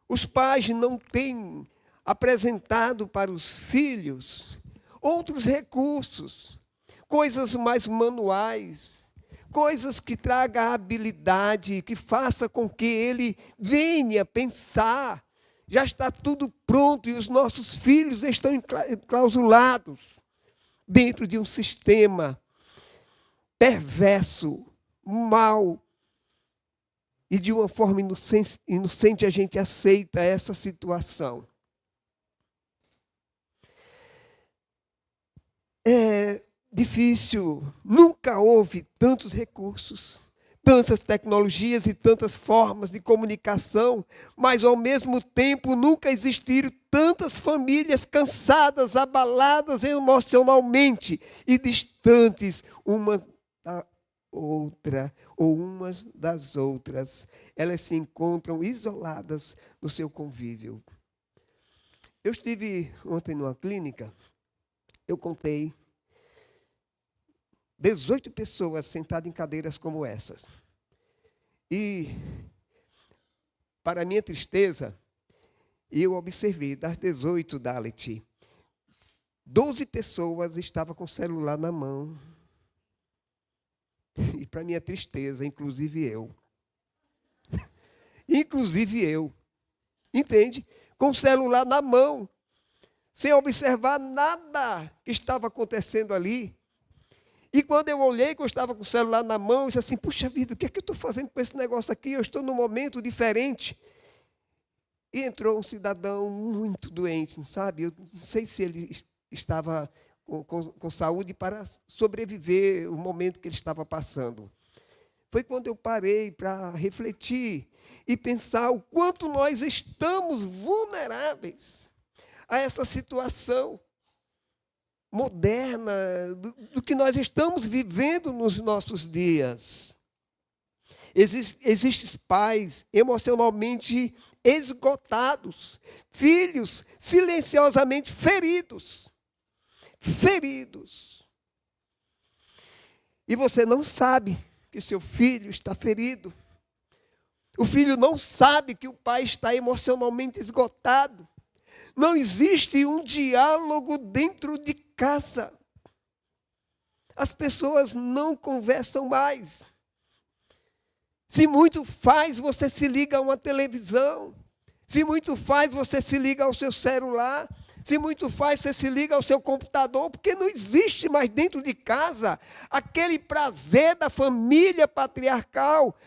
Os pais não têm apresentado para os filhos outros recursos, coisas mais manuais, coisas que tragam habilidade, que faça com que ele venha pensar. Já está tudo pronto e os nossos filhos estão enclausulados dentro de um sistema perverso, mau. E de uma forma inocente a gente aceita essa situação. É difícil, nunca houve tantos recursos, tantas tecnologias e tantas formas de comunicação, mas ao mesmo tempo nunca existiram tantas famílias cansadas, abaladas emocionalmente e distantes uma da outra ou umas das outras. Elas se encontram isoladas no seu convívio. Eu estive ontem numa clínica, eu contei 18 pessoas sentadas em cadeiras como essas. E, para minha tristeza, eu observei, das 18, Dalit, 12 pessoas estavam com o celular na mão. E, para minha tristeza, inclusive eu. Entende? Com o celular na mão, sem observar nada que estava acontecendo ali. E quando eu olhei que eu estava com o celular na mão, eu disse assim, puxa vida, o que é que eu estou fazendo com esse negócio aqui? Eu estou num momento diferente. E entrou um cidadão muito doente, sabe? Eu não sei se ele estava com saúde para sobreviver o momento que ele estava passando. Foi quando eu parei para refletir e pensar o quanto nós estamos vulneráveis a essa situação moderna do que nós estamos vivendo nos nossos dias. Existem pais emocionalmente esgotados, filhos silenciosamente feridos. E você não sabe que seu filho está ferido. O filho não sabe que o pai está emocionalmente esgotado. Não existe um diálogo dentro de casa. As pessoas não conversam mais. Se muito faz, você se liga a uma televisão. Se muito faz, você se liga ao seu celular. Se muito faz, você se liga ao seu computador, porque não existe mais dentro de casa aquele prazer da família patriarcal,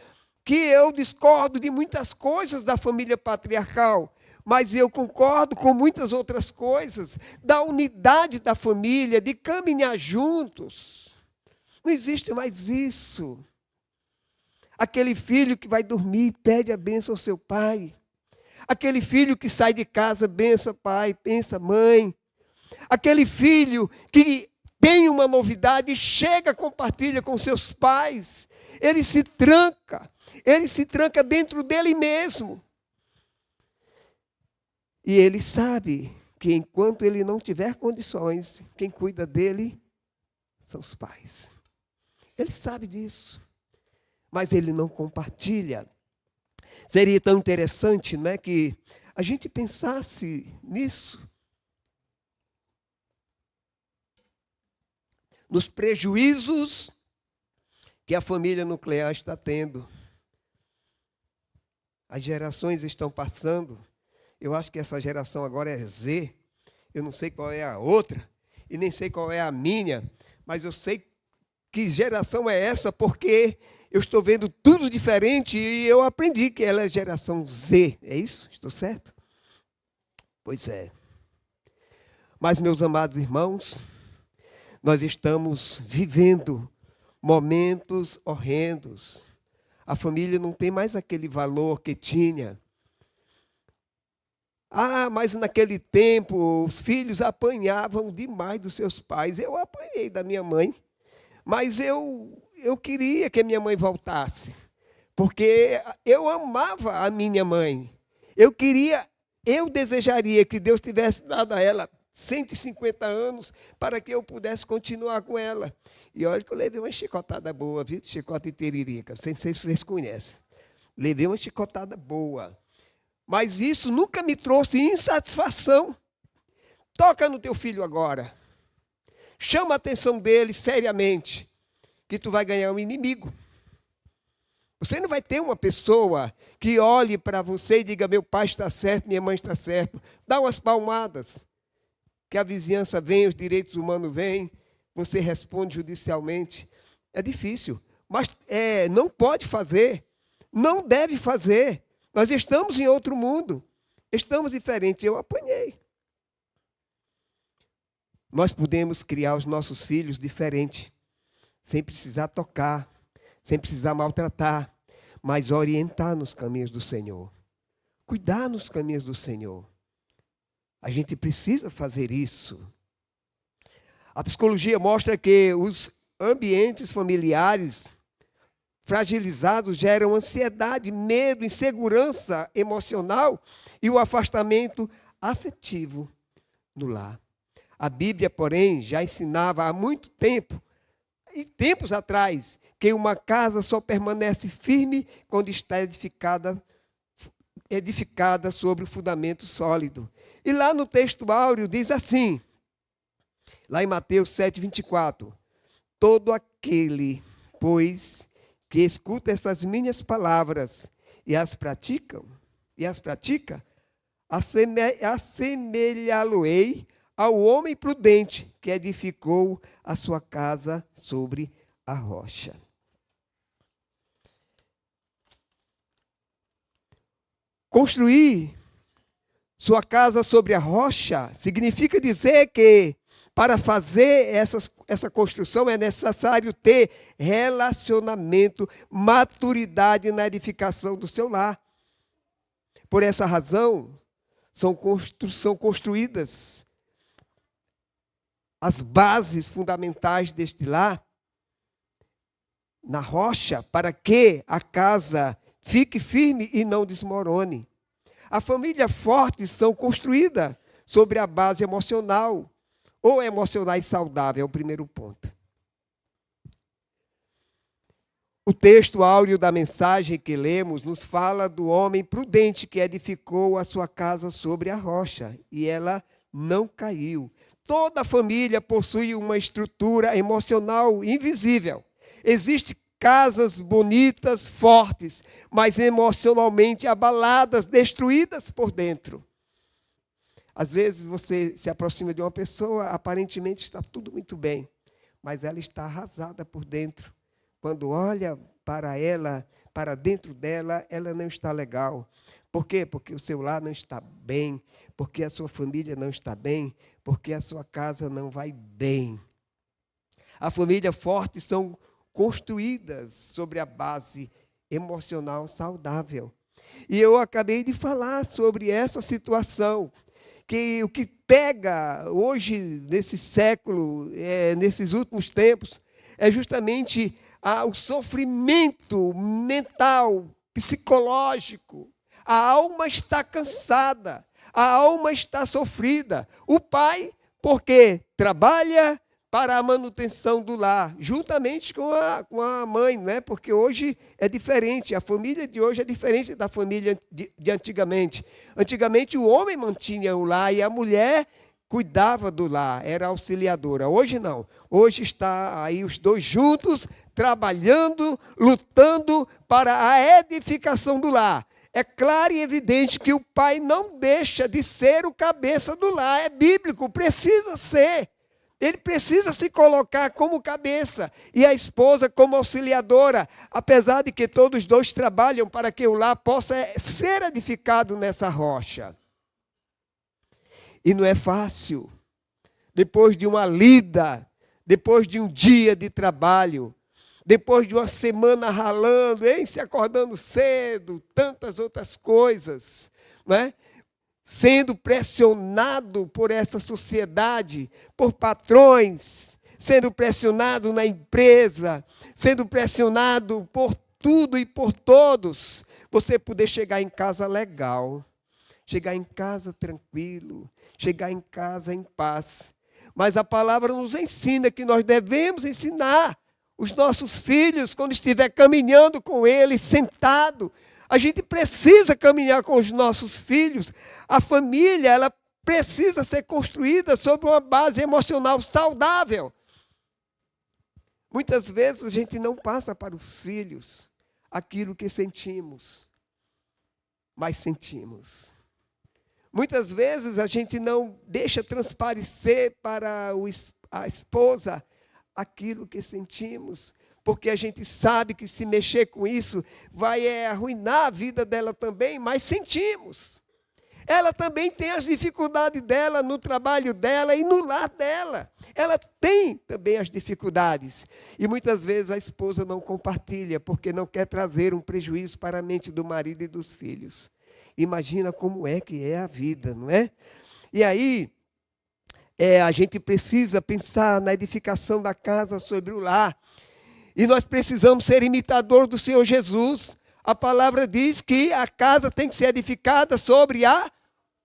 que eu discordo de muitas coisas da família patriarcal, mas eu concordo com muitas outras coisas, da unidade da família, de caminhar juntos. Não existe mais isso. Aquele filho que vai dormir e pede a bênção ao seu pai. Aquele filho que sai de casa, bença pai, bença mãe. Aquele filho que tem uma novidade e chega, compartilha com seus pais. Ele se tranca dentro dele mesmo. E ele sabe que enquanto ele não tiver condições, quem cuida dele são os pais. Ele sabe disso, mas ele não compartilha. Seria tão interessante, não é, que a gente pensasse nisso. Nos prejuízos que a família nuclear está tendo. As gerações estão passando. Eu acho que essa geração agora é Z. Eu não sei qual é a outra. E nem sei qual é a minha. Mas eu sei que geração é essa, porque eu estou vendo tudo diferente e eu aprendi que ela é geração Z. É isso? Estou certo? Pois é. Mas, meus amados irmãos, nós estamos vivendo momentos horrendos. A família não tem mais aquele valor que tinha. Mas naquele tempo os filhos apanhavam demais dos seus pais. Eu apanhei da minha mãe, mas eu queria que a minha mãe voltasse, porque eu amava a minha mãe. Eu desejaria que Deus tivesse dado a ela 150 anos para que eu pudesse continuar com ela. E olha que eu levei uma chicotada boa, viu? Chicote e tiririca, não sei se vocês conhecem. Levei uma chicotada boa. Mas isso nunca me trouxe insatisfação. Toca no teu filho agora. Chama a atenção dele seriamente, que tu vai ganhar um inimigo. Você não vai ter uma pessoa que olhe para você e diga, meu pai está certo, minha mãe está certo. Dá umas palmadas. Que a vizinhança vem, os direitos humanos vêm, você responde judicialmente. É difícil, mas não pode fazer, não deve fazer. Nós estamos em outro mundo, estamos diferentes. Eu apanhei. Nós podemos criar os nossos filhos diferentes, sem precisar tocar, sem precisar maltratar, mas orientar nos caminhos do Senhor. Cuidar nos caminhos do Senhor. A gente precisa fazer isso. A psicologia mostra que os ambientes familiares fragilizados geram ansiedade, medo, insegurança emocional e o afastamento afetivo no lar. A Bíblia, porém, já ensinava há muito tempo, e tempos atrás, que uma casa só permanece firme quando está edificada sobre o fundamento sólido. E lá no texto áureo diz assim, lá em Mateus 7:24, todo aquele, pois, que escuta essas minhas palavras e as pratica, assemelhá-lo-ei ao homem prudente que edificou a sua casa sobre a rocha. Construir sua casa sobre a rocha significa dizer que para fazer essa construção é necessário ter relacionamento, maturidade na edificação do seu lar. Por essa razão, são construídas as bases fundamentais deste lar na rocha, para que a casa fique firme e não desmorone. A família forte são construídas sobre a base emocional, ou emocionais saudável, é o primeiro ponto. O texto áureo da mensagem que lemos nos fala do homem prudente que edificou a sua casa sobre a rocha, e ela não caiu. Toda família possui uma estrutura emocional invisível. Existem casas bonitas, fortes, mas emocionalmente abaladas, destruídas por dentro. Às vezes você se aproxima de uma pessoa, aparentemente está tudo muito bem, mas ela está arrasada por dentro. Quando olha para ela, para dentro dela, ela não está legal. Por quê? Porque o seu lar não está bem, porque a sua família não está bem, porque a sua casa não vai bem. A família forte são construídas sobre a base emocional saudável. E eu acabei de falar sobre essa situação, que o que pega hoje, nesse século, nesses últimos tempos, é justamente o sofrimento mental, psicológico. A alma está cansada, a alma está sofrida. O pai, porque trabalha para a manutenção do lar, juntamente com a mãe, né? Porque hoje é diferente, a família de hoje é diferente da família de antigamente. Antigamente o homem mantinha o lar e a mulher cuidava do lar, era auxiliadora. Hoje não, hoje está aí os dois juntos, trabalhando, lutando para a edificação do lar. É claro e evidente que o pai não deixa de ser o cabeça do lar, é bíblico, precisa ser. Ele precisa se colocar como cabeça e a esposa como auxiliadora, apesar de que todos dois trabalham para que o lar possa ser edificado nessa rocha. E não é fácil. Depois de uma lida, depois de um dia de trabalho, depois de uma semana ralando, se acordando cedo, tantas outras coisas, né? Sendo pressionado por essa sociedade, por patrões, sendo pressionado na empresa, sendo pressionado por tudo e por todos, você poder chegar em casa legal, chegar em casa tranquilo, chegar em casa em paz. Mas a palavra nos ensina que nós devemos ensinar os nossos filhos, quando estiver caminhando com eles, sentado. A gente precisa caminhar com os nossos filhos. A família, ela precisa ser construída sobre uma base emocional saudável. Muitas vezes a gente não passa para os filhos aquilo que sentimos, mas sentimos. Muitas vezes a gente não deixa transparecer para a esposa aquilo que sentimos, porque a gente sabe que se mexer com isso vai arruinar a vida dela também, mas sentimos. Ela também tem as dificuldades dela no trabalho dela e no lar dela. Ela tem também as dificuldades. E muitas vezes a esposa não compartilha, porque não quer trazer um prejuízo para a mente do marido e dos filhos. Imagina como é que é a vida, não é? E aí, a gente precisa pensar na edificação da casa sobre o lar. E nós precisamos ser imitadores do Senhor Jesus. A palavra diz que a casa tem que ser edificada sobre a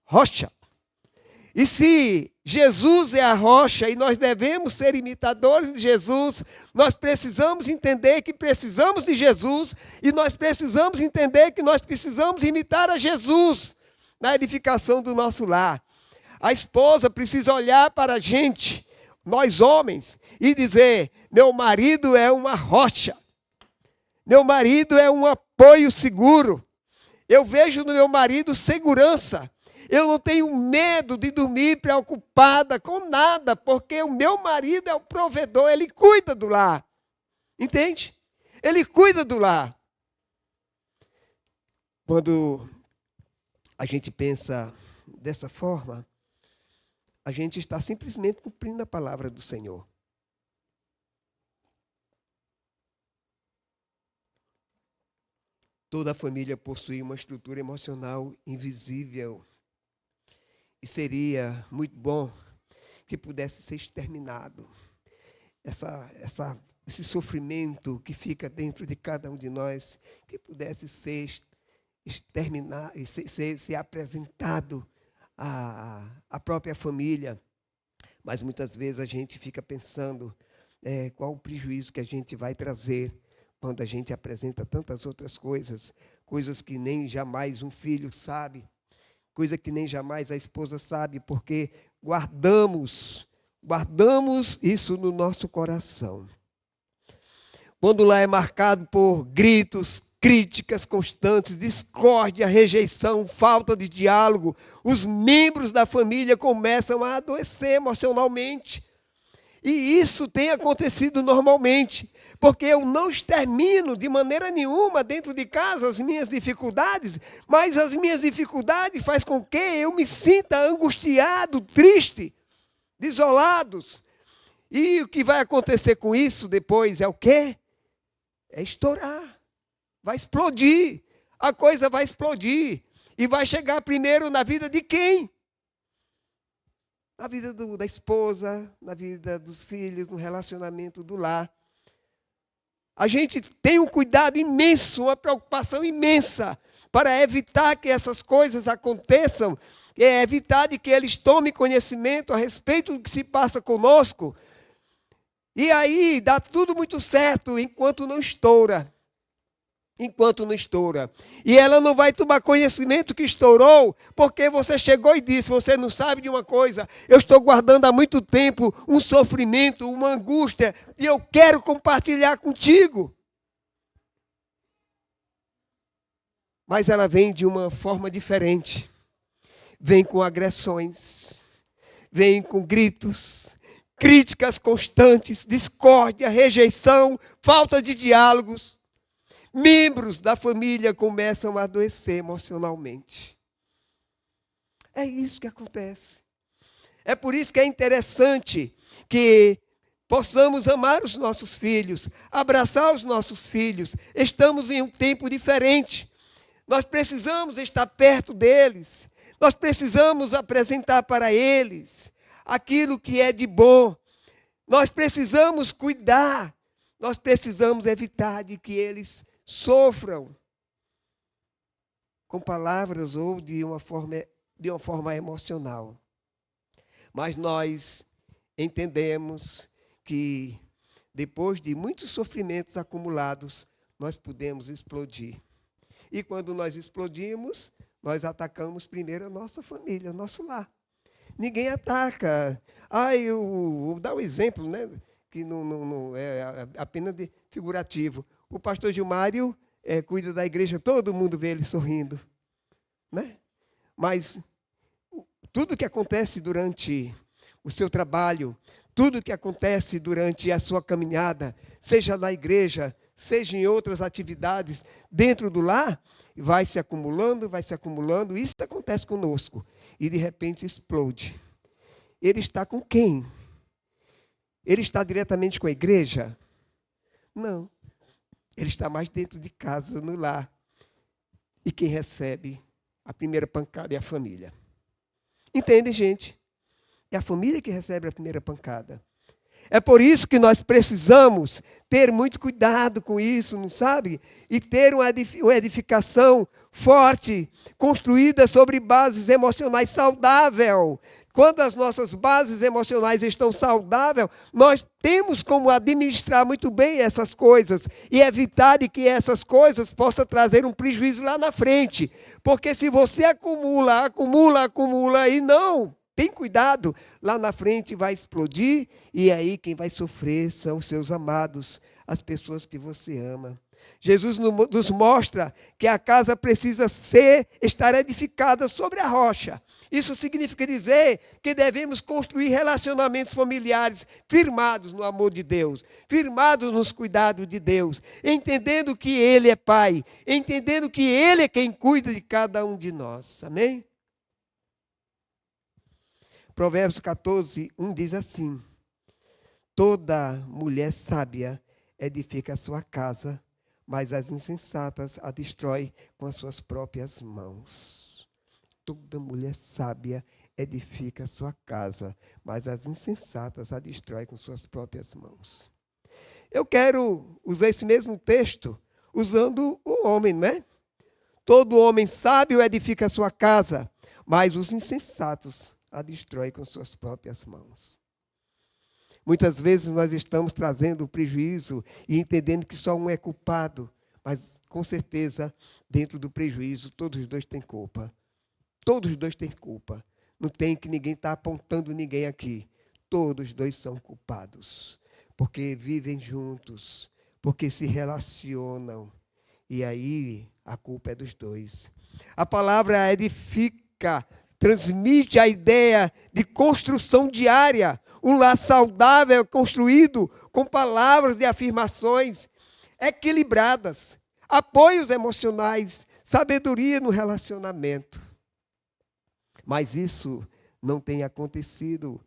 rocha. E se Jesus é a rocha e nós devemos ser imitadores de Jesus, nós precisamos entender que precisamos de Jesus e nós precisamos entender que nós precisamos imitar a Jesus na edificação do nosso lar. A esposa precisa olhar para a gente, nós homens, e dizer: meu marido é uma rocha, meu marido é um apoio seguro, eu vejo no meu marido segurança, eu não tenho medo de dormir preocupada com nada, porque o meu marido é o provedor, ele cuida do lar, entende? Ele cuida do lar. Quando a gente pensa dessa forma, a gente está simplesmente cumprindo a palavra do Senhor. Toda família possui uma estrutura emocional invisível. E seria muito bom que pudesse ser exterminado. Esse sofrimento que fica dentro de cada um de nós, que pudesse ser exterminado e ser apresentado à própria família. Mas muitas vezes a gente fica pensando qual o prejuízo que a gente vai trazer quando a gente apresenta tantas outras coisas, coisas que nem jamais um filho sabe, coisa que nem jamais a esposa sabe, porque guardamos isso no nosso coração. Quando lá é marcado por gritos, críticas constantes, discórdia, rejeição, falta de diálogo, os membros da família começam a adoecer emocionalmente. E isso tem acontecido normalmente, porque eu não extermino de maneira nenhuma dentro de casa as minhas dificuldades, mas as minhas dificuldades fazem com que eu me sinta angustiado, triste, desolados. E o que vai acontecer com isso depois é o quê? É estourar, vai explodir, a coisa vai explodir. E vai chegar primeiro na vida de quem? Na vida da esposa, na vida dos filhos, no relacionamento do lar. A gente tem um cuidado imenso, uma preocupação imensa para evitar que essas coisas aconteçam, evitar de que eles tomem conhecimento a respeito do que se passa conosco. E aí dá tudo muito certo enquanto não estoura. Enquanto não estoura. E ela não vai tomar conhecimento que estourou, porque você chegou e disse, você não sabe de uma coisa, eu estou guardando há muito tempo um sofrimento, uma angústia, e eu quero compartilhar contigo. Mas ela vem de uma forma diferente. Vem com agressões, vem com gritos, críticas constantes, discórdia, rejeição, falta de diálogos. Membros da família começam a adoecer emocionalmente. É isso que acontece. É por isso que é interessante que possamos amar os nossos filhos, abraçar os nossos filhos. Estamos em um tempo diferente. Nós precisamos estar perto deles. Nós precisamos apresentar para eles aquilo que é de bom. Nós precisamos cuidar. Nós precisamos evitar de que eles sofram com palavras ou de uma forma emocional. Mas nós entendemos que depois de muitos sofrimentos acumulados, nós podemos explodir. E quando nós explodimos, nós atacamos primeiro a nossa família, o nosso lar. Ninguém ataca. Eu vou dar um exemplo, né, que não é apenas figurativo. O pastor Gilmário cuida da igreja, todo mundo vê ele sorrindo, né? Mas tudo que acontece durante o seu trabalho, tudo que acontece durante a sua caminhada, seja na igreja, seja em outras atividades dentro do lar, vai se acumulando, isso acontece conosco, e de repente explode. Ele está com quem? Ele está diretamente com a igreja? Não. Ele está mais dentro de casa, no lar. E quem recebe a primeira pancada é a família. Entende, gente? É a família que recebe a primeira pancada. É por isso que nós precisamos ter muito cuidado com isso, não sabe? E ter uma edificação forte, construída sobre bases emocionais saudáveis. Quando as nossas bases emocionais estão saudáveis, nós temos como administrar muito bem essas coisas e evitar de que essas coisas possam trazer um prejuízo lá na frente. Porque se você acumula e não tem cuidado, lá na frente vai explodir e aí quem vai sofrer são os seus amados, as pessoas que você ama. Jesus nos mostra que a casa precisa estar edificada sobre a rocha. Isso significa dizer que devemos construir relacionamentos familiares firmados no amor de Deus, firmados nos cuidados de Deus, entendendo que Ele é Pai, entendendo que Ele é quem cuida de cada um de nós. Amém? Provérbios 14, 1 diz assim: toda mulher sábia edifica a sua casa, mas as insensatas a destrói com as suas próprias mãos. Toda mulher sábia edifica a sua casa, mas as insensatas a destrói com suas próprias mãos. Eu quero usar esse mesmo texto usando o homem, né? Todo homem sábio edifica a sua casa, mas os insensatos a destrói com suas próprias mãos. Muitas vezes nós estamos trazendo prejuízo e entendendo que só um é culpado. Mas, com certeza, dentro do prejuízo, todos os dois têm culpa. Todos os dois têm culpa. Não tem que ninguém está apontando ninguém aqui. Todos os dois são culpados. Porque vivem juntos, porque se relacionam. E aí, a culpa é dos dois. A palavra edifica, transmite a ideia de construção diária. Um lar saudável é construído com palavras de afirmações equilibradas, apoios emocionais, sabedoria no relacionamento. Mas isso não tem acontecido,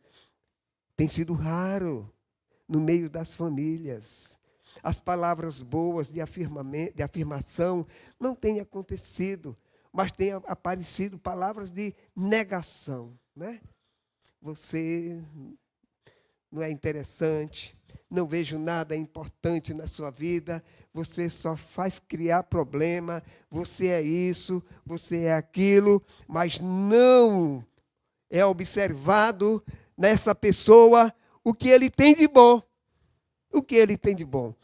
tem sido raro no meio das famílias. As palavras boas de afirmação não têm acontecido, mas têm aparecido palavras de negação, né? Você não é interessante, não vejo nada importante na sua vida, você só faz criar problema, você é isso, você é aquilo, mas não é observado nessa pessoa o que ele tem de bom. O que ele tem de bom?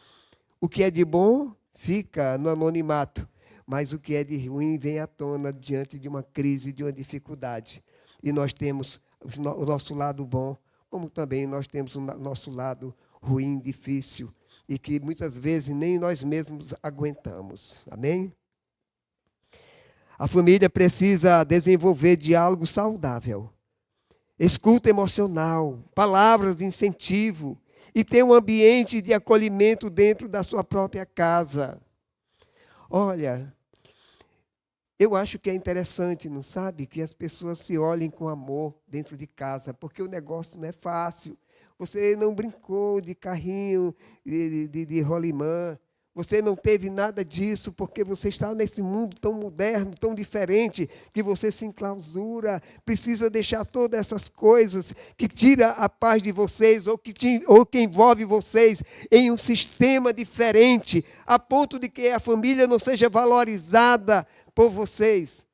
O que é de bom fica no anonimato, mas o que é de ruim vem à tona diante de uma crise, de uma dificuldade. E nós temos o nosso lado bom, como também nós temos o nosso lado ruim, difícil, e que muitas vezes nem nós mesmos aguentamos. Amém? A família precisa desenvolver diálogo saudável, escuta emocional, palavras de incentivo, e ter um ambiente de acolhimento dentro da sua própria casa. Olha, eu acho que é interessante, não sabe? Que as pessoas se olhem com amor dentro de casa, porque o negócio não é fácil. Você não brincou de carrinho, de rolimã. Você não teve nada disso, porque você está nesse mundo tão moderno, tão diferente, que você se enclausura. Precisa deixar todas essas coisas que tira a paz de vocês, ou que envolve vocês em um sistema diferente, a ponto de que a família não seja valorizada por vocês.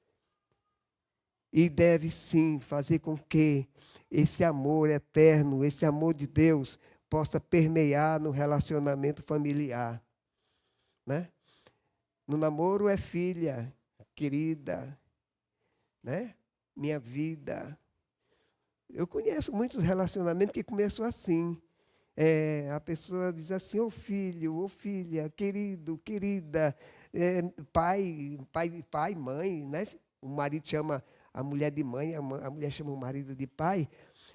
E deve sim fazer com que esse amor eterno, esse amor de Deus, possa permear no relacionamento familiar. Né? No namoro é filha, querida, né? Minha vida. Eu conheço muitos relacionamentos que começam assim. A pessoa diz assim, ô filho, ô filha, querido, querida, pai, mãe, né? O marido chama a mulher de mãe, a mulher chama o marido de pai.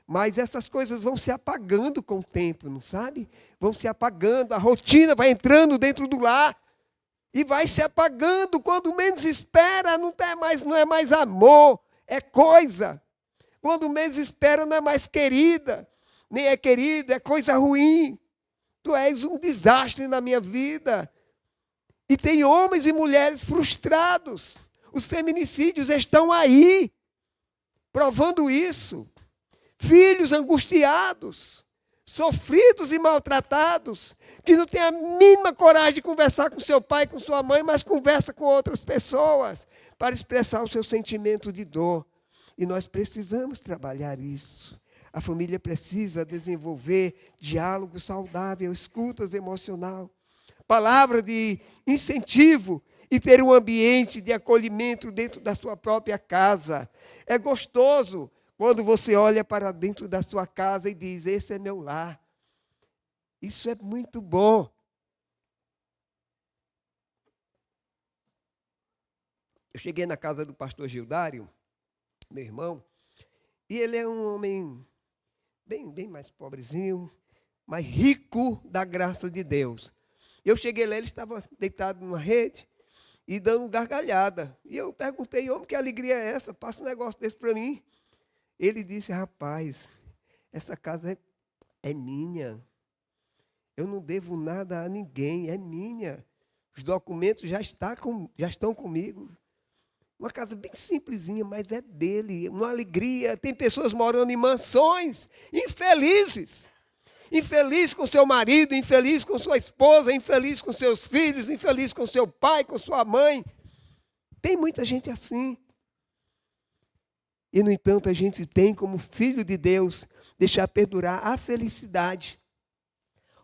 Mas essas coisas vão se apagando com o tempo, não sabe? Vão se apagando, a rotina vai entrando dentro do lar e vai se apagando. Quando menos espera, não é mais amor, é coisa. Quando menos espera, não é mais querida, nem é querido, é coisa ruim. Tu és um desastre na minha vida. E tem homens e mulheres frustrados. Os feminicídios estão aí, provando isso. Filhos angustiados, sofridos e maltratados, que não têm a mínima coragem de conversar com seu pai, com sua mãe, mas conversa com outras pessoas para expressar o seu sentimento de dor. E nós precisamos trabalhar isso. A família precisa desenvolver diálogo saudável, escutas emocional, palavra de incentivo e ter um ambiente de acolhimento dentro da sua própria casa. É gostoso quando você olha para dentro da sua casa e diz, esse é meu lar. Isso é muito bom. Eu cheguei na casa do pastor Gildário, meu irmão, e ele é um homem bem mais pobrezinho, mas rico da graça de Deus. Eu cheguei lá, ele estava deitado numa rede e dando gargalhada. E eu perguntei, homem, que alegria é essa? Passa um negócio desse para mim. Ele disse, rapaz, essa casa é minha. Eu não devo nada a ninguém, é minha. Os documentos já estão comigo. Uma casa bem simplesinha, mas é dele. Uma alegria. Tem pessoas morando em mansões, infelizes. Infeliz com seu marido, infeliz com sua esposa, infeliz com seus filhos, infeliz com seu pai, com sua mãe. Tem muita gente assim. E, no entanto, a gente tem, como filho de Deus, deixar perdurar a felicidade.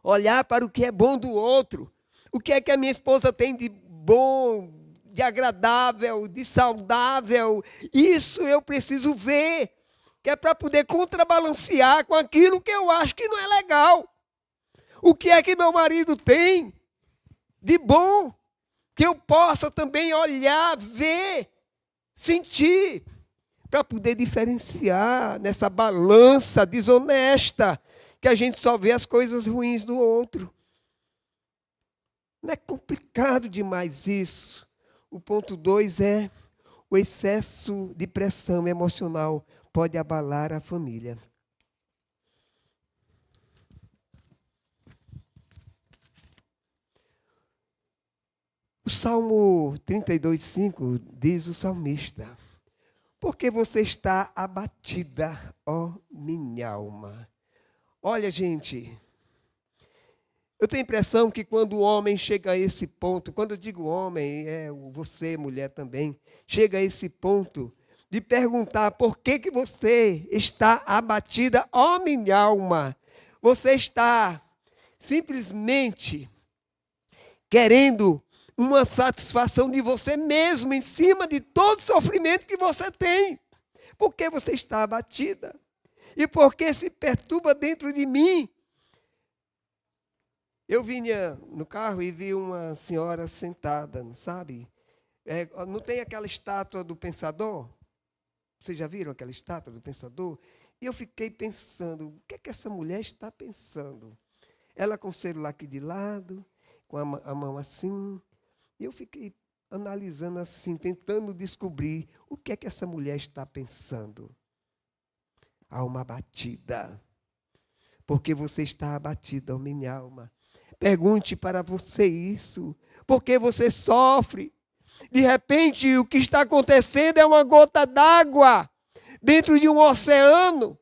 Olhar para o que é bom do outro. O que é que a minha esposa tem de bom, de agradável, de saudável. Isso eu preciso ver, que é para poder contrabalancear com aquilo que eu acho que não é legal. O que é que meu marido tem de bom, que eu possa também olhar, ver, sentir, para poder diferenciar nessa balança desonesta, que a gente só vê as coisas ruins do outro. Não é complicado demais isso. O ponto 2 é: o excesso de pressão emocional pode abalar a família. O Salmo 32:5 diz o salmista: por que você está abatida, ó minha alma? Olha, gente, eu tenho a impressão que quando o homem chega a esse ponto, quando eu digo homem, você, mulher também, chega a esse ponto de perguntar por que você está abatida, ó minha alma. Você está simplesmente querendo uma satisfação de você mesmo em cima de todo o sofrimento que você tem. Por que você está abatida? E por que se perturba dentro de mim? Eu vinha no carro e vi uma senhora sentada, sabe? Não tem aquela estátua do pensador? Vocês já viram aquela estátua do pensador? E eu fiquei pensando, o que é que essa mulher está pensando? Ela com o celular aqui de lado, com a mão assim. E eu fiquei analisando assim, tentando descobrir o que é que essa mulher está pensando. Alma abatida. Porque você está abatida, ó minha alma. Pergunte para você isso. Por que você sofre? De repente, o que está acontecendo é uma gota d'água dentro de um oceano.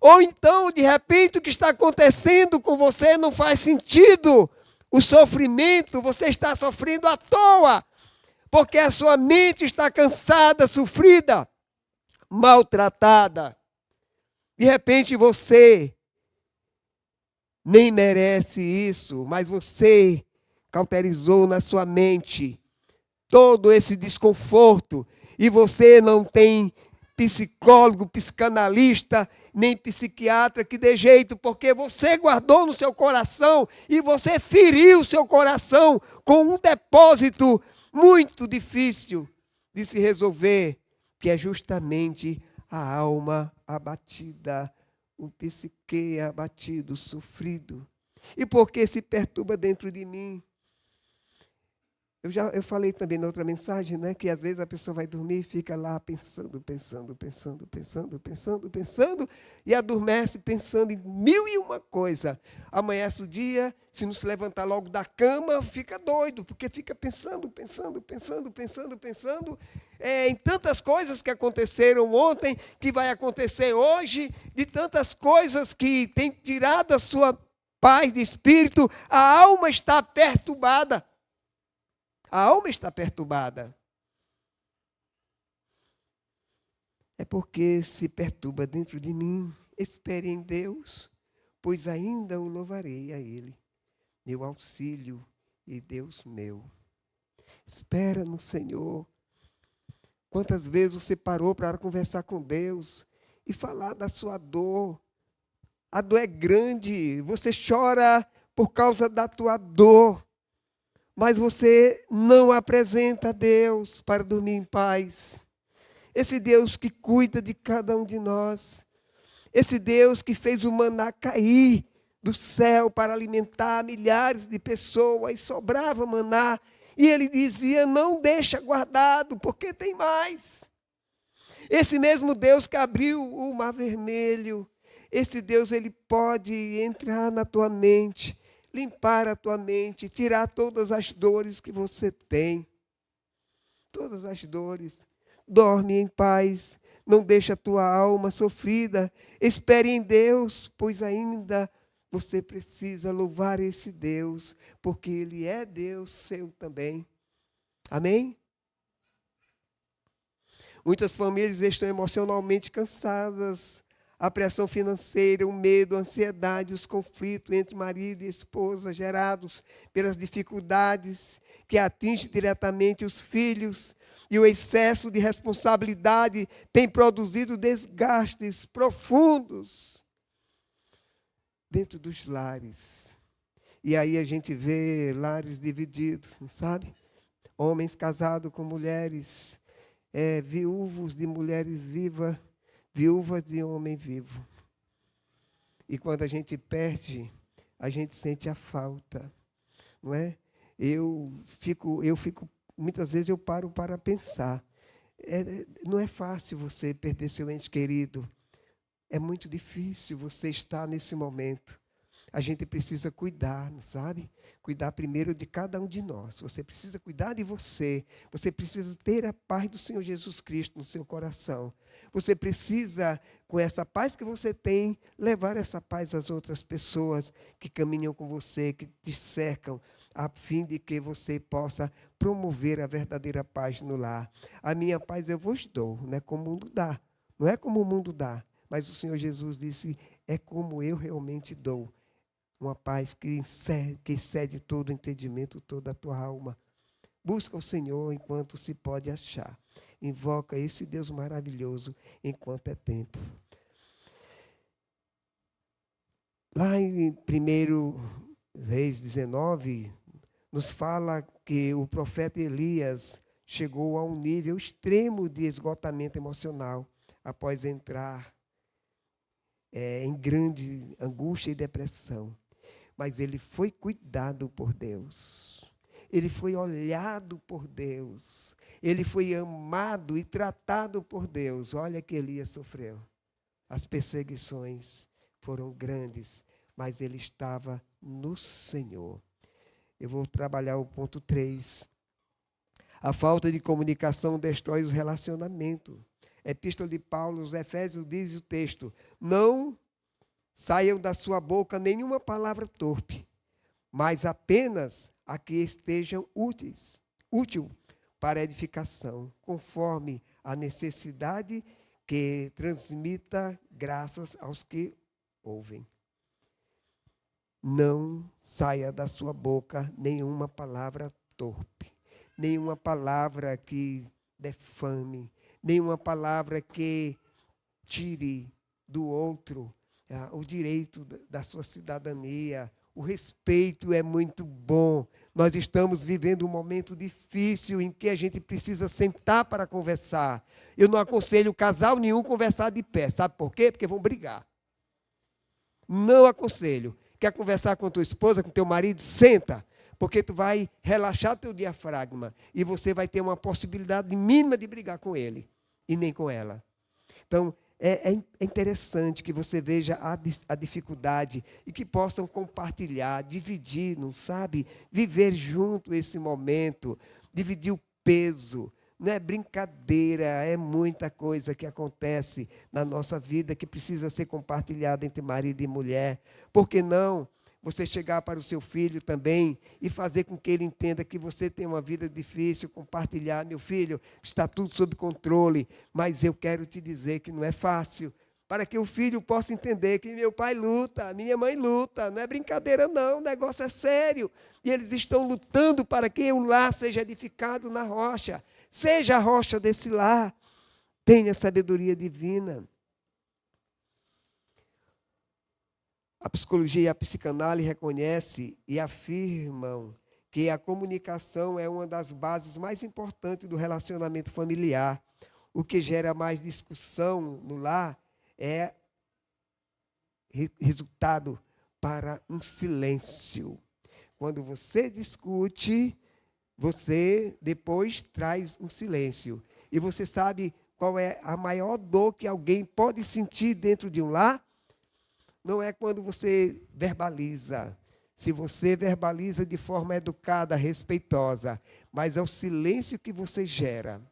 Ou então, de repente, o que está acontecendo com você não faz sentido. O sofrimento, você está sofrendo à toa, porque a sua mente está cansada, sofrida, maltratada. De repente você nem merece isso, mas você cauterizou na sua mente todo esse desconforto e você não tem psicólogo, psicanalista, nem psiquiatra que dê jeito, porque você guardou no seu coração e você feriu o seu coração com um depósito muito difícil de se resolver, que é justamente a alma abatida, o psique abatido, sofrido. E por que se perturba dentro de mim? Eu falei também na outra mensagem, né, que às vezes a pessoa vai dormir e fica lá pensando, e adormece pensando em 1001 coisa. Amanhece o dia, se não se levantar logo da cama, fica doido, porque fica pensando em tantas coisas que aconteceram ontem, que vai acontecer hoje, de tantas coisas que tem tirado a sua paz de espírito, a alma está perturbada. A alma está perturbada. É porque se perturba dentro de mim. Espere em Deus, pois ainda o louvarei a Ele, meu auxílio e Deus meu. Espera no Senhor. Quantas vezes você parou para conversar com Deus e falar da sua dor? A dor é grande, você chora por causa da tua dor. Mas você não apresenta a Deus para dormir em paz. Esse Deus que cuida de cada um de nós. Esse Deus que fez o maná cair do céu para alimentar milhares de pessoas. E sobrava maná. E ele dizia, não deixa guardado, porque tem mais. Esse mesmo Deus que abriu o mar vermelho. Esse Deus, ele pode entrar na tua mente, limpar a tua mente, tirar todas as dores que você tem. Todas as dores. Dorme em paz, não deixa a tua alma sofrida. Espere em Deus, pois ainda você precisa louvar esse Deus, porque Ele é Deus seu também. Amém? Muitas famílias estão emocionalmente cansadas. A pressão financeira, o medo, a ansiedade, os conflitos entre marido e esposa gerados pelas dificuldades que atingem diretamente os filhos e o excesso de responsabilidade tem produzido desgastes profundos dentro dos lares. E aí a gente vê lares divididos, sabe? Homens casados com mulheres, viúvos de mulheres vivas, viúvas de homem vivo. E quando a gente perde, a gente sente a falta, não é? Eu fico, muitas vezes eu paro para pensar. Não é fácil você perder seu ente querido. É muito difícil você estar nesse momento. A gente precisa cuidar, não sabe? Cuidar primeiro de cada um de nós. Você precisa cuidar de você. Você precisa ter a paz do Senhor Jesus Cristo no seu coração. Você precisa, com essa paz que você tem, levar essa paz às outras pessoas que caminham com você, que te cercam, a fim de que você possa promover a verdadeira paz no lar. A minha paz eu vos dou, não é como o mundo dá. Não é como o mundo dá. Mas o Senhor Jesus disse, é como eu realmente dou. Uma paz que excede todo o entendimento, toda a tua alma. Busca o Senhor enquanto se pode achar. Invoca esse Deus maravilhoso enquanto é tempo. Lá em 1 Reis 19, nos fala que o profeta Elias chegou a um nível extremo de esgotamento emocional após entrar em grande angústia e depressão. Mas ele foi cuidado por Deus. Ele foi olhado por Deus. Ele foi amado e tratado por Deus. Olha que Elias sofreu. As perseguições foram grandes, mas ele estava no Senhor. Eu vou trabalhar o ponto 3. A falta de comunicação destrói os relacionamentos. Epístola de Paulo aos Efésios diz o texto, não saiam da sua boca nenhuma palavra torpe, mas apenas a que estejam útil para edificação, conforme a necessidade que transmita graças aos que ouvem. Não saia da sua boca nenhuma palavra torpe, nenhuma palavra que defame, nenhuma palavra que tire do outro o direito da sua cidadania. O respeito é muito bom. Nós estamos vivendo um momento difícil em que a gente precisa sentar para conversar. Eu não aconselho casal nenhum conversar de pé. Sabe por quê? Porque vão brigar. Não aconselho. Quer conversar com tua esposa, com teu marido? Senta. Porque tu vai relaxar teu diafragma e você vai ter uma possibilidade mínima de brigar com ele e nem com ela. Então, é interessante que você veja a dificuldade e que possam compartilhar, dividir, não sabe? Viver junto esse momento, dividir o peso. Não é brincadeira, é muita coisa que acontece na nossa vida que precisa ser compartilhada entre marido e mulher. Por que não você chegar para o seu filho também e fazer com que ele entenda que você tem uma vida difícil, compartilhar, meu filho, está tudo sob controle, mas eu quero te dizer que não é fácil, para que o filho possa entender que meu pai luta, minha mãe luta, não é brincadeira não, o negócio é sério, e eles estão lutando para que o lar seja edificado na rocha, seja a rocha desse lar, tenha sabedoria divina. A psicologia e a psicanálise reconhecem e afirmam que a comunicação é uma das bases mais importantes do relacionamento familiar. O que gera mais discussão no lar é resultado para um silêncio. Quando você discute, você depois traz um silêncio. E você sabe qual é a maior dor que alguém pode sentir dentro de um lar? Não é quando você verbaliza. Se você verbaliza de forma educada, respeitosa, mas é o silêncio que você gera.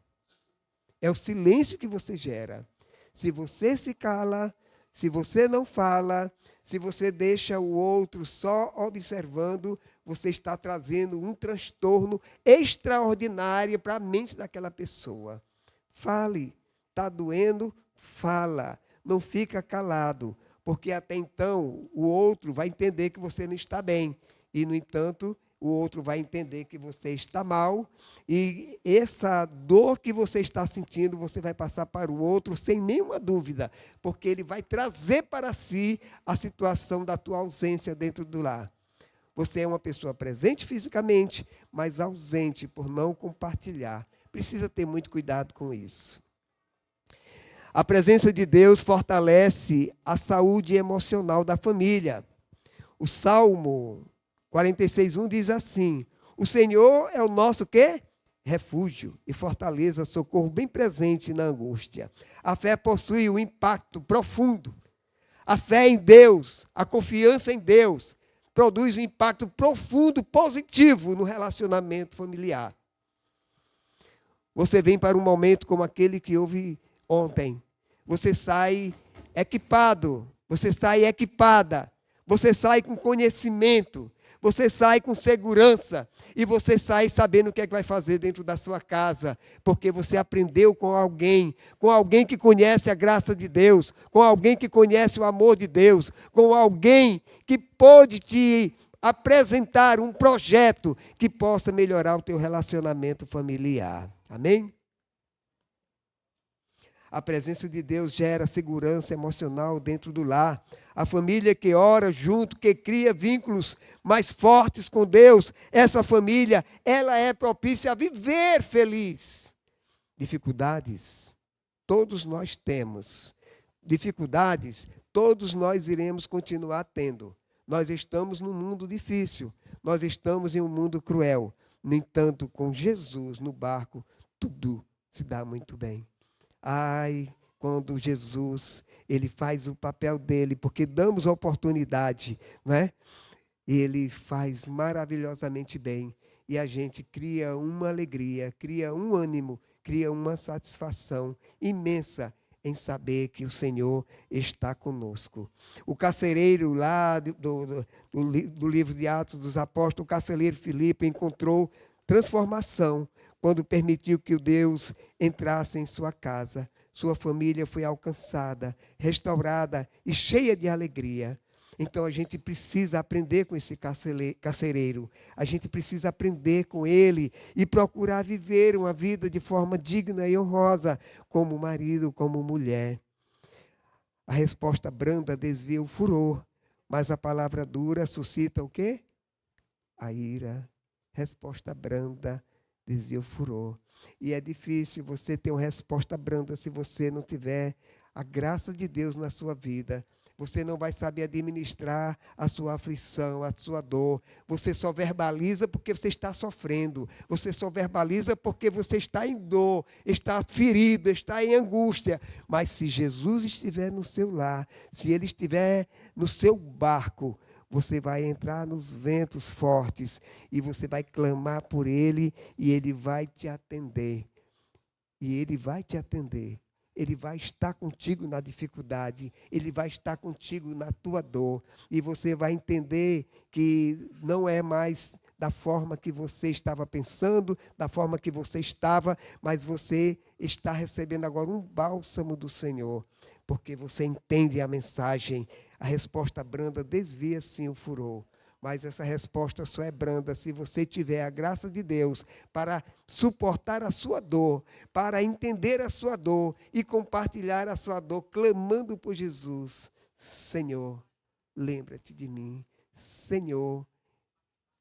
É o silêncio que você gera. Se você se cala, se você não fala, se você deixa o outro só observando, você está trazendo um transtorno extraordinário para a mente daquela pessoa. Fale, Está doendo? Fala. Não fica calado, porque até então o outro vai entender que você não está bem. E, no entanto, o outro vai entender que você está mal. E essa dor que você está sentindo, você vai passar para o outro sem nenhuma dúvida, porque ele vai trazer para si a situação da tua ausência dentro do lar. Você é uma pessoa presente fisicamente, mas ausente por não compartilhar. Precisa ter muito cuidado com isso. A presença de Deus fortalece a saúde emocional da família. O Salmo 46:1 diz assim: o Senhor é o nosso quê? Refúgio e fortaleza, socorro bem presente na angústia. A fé possui um impacto profundo. A fé em Deus, a confiança em Deus, produz um impacto profundo, positivo no relacionamento familiar. Você vem para um momento como aquele que houve ontem. Você sai equipado, você sai equipada, você sai com conhecimento, você sai com segurança e você sai sabendo o que é que vai fazer dentro da sua casa, porque você aprendeu com alguém que conhece a graça de Deus, com alguém que conhece o amor de Deus, com alguém que pode te apresentar um projeto que possa melhorar o teu relacionamento familiar. Amém? A presença de Deus gera segurança emocional dentro do lar. A família que ora junto, que cria vínculos mais fortes com Deus, essa família, ela é propícia a viver feliz. Dificuldades, todos nós temos. Dificuldades, todos nós iremos continuar tendo. Nós estamos num mundo difícil, nós estamos em um mundo cruel. No entanto, com Jesus no barco, tudo se dá muito bem. Ai, quando Jesus, ele faz o papel dele, porque damos a oportunidade, né? E ele faz maravilhosamente bem. E a gente cria uma alegria, cria um ânimo, cria uma satisfação imensa em saber que o Senhor está conosco. O carcereiro lá do livro de Atos dos Apóstolos, o carcereiro Filipe, encontrou transformação quando permitiu que o Deus entrasse em sua casa. Sua família foi alcançada, restaurada e cheia de alegria. Então a gente precisa aprender com esse carcereiro. A gente precisa aprender com ele e procurar viver uma vida de forma digna e honrosa, como marido, como mulher. A resposta branda desvia o furor, mas a palavra dura suscita o quê? A ira. Resposta branda desvia o furor. E é difícil você ter uma resposta branda se você não tiver a graça de Deus na sua vida. Você não vai saber administrar a sua aflição, a sua dor. Você só verbaliza porque você está sofrendo. Você só verbaliza porque você está em dor, está ferido, está em angústia. Mas se Jesus estiver no seu lar, se Ele estiver no seu barco, você vai entrar nos ventos fortes e você vai clamar por Ele e Ele vai te atender. E Ele vai te atender. Ele vai estar contigo na dificuldade, Ele vai estar contigo na tua dor, e você vai entender que não é mais da forma que você estava pensando, da forma que você estava, mas você está recebendo agora um bálsamo do Senhor, porque você entende a mensagem. A resposta branda desvia sim o furor. Mas essa resposta só é branda se você tiver a graça de Deus para suportar a sua dor, para entender a sua dor e compartilhar a sua dor, clamando por Jesus. Senhor, lembra-te de mim. Senhor,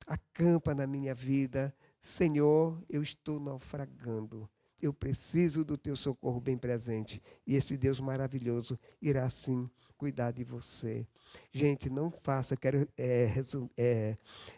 acampa na minha vida. Senhor, eu estou naufragando. Eu preciso do teu socorro bem presente. E esse Deus maravilhoso irá sim cuidar de você. Gente, não faça, quero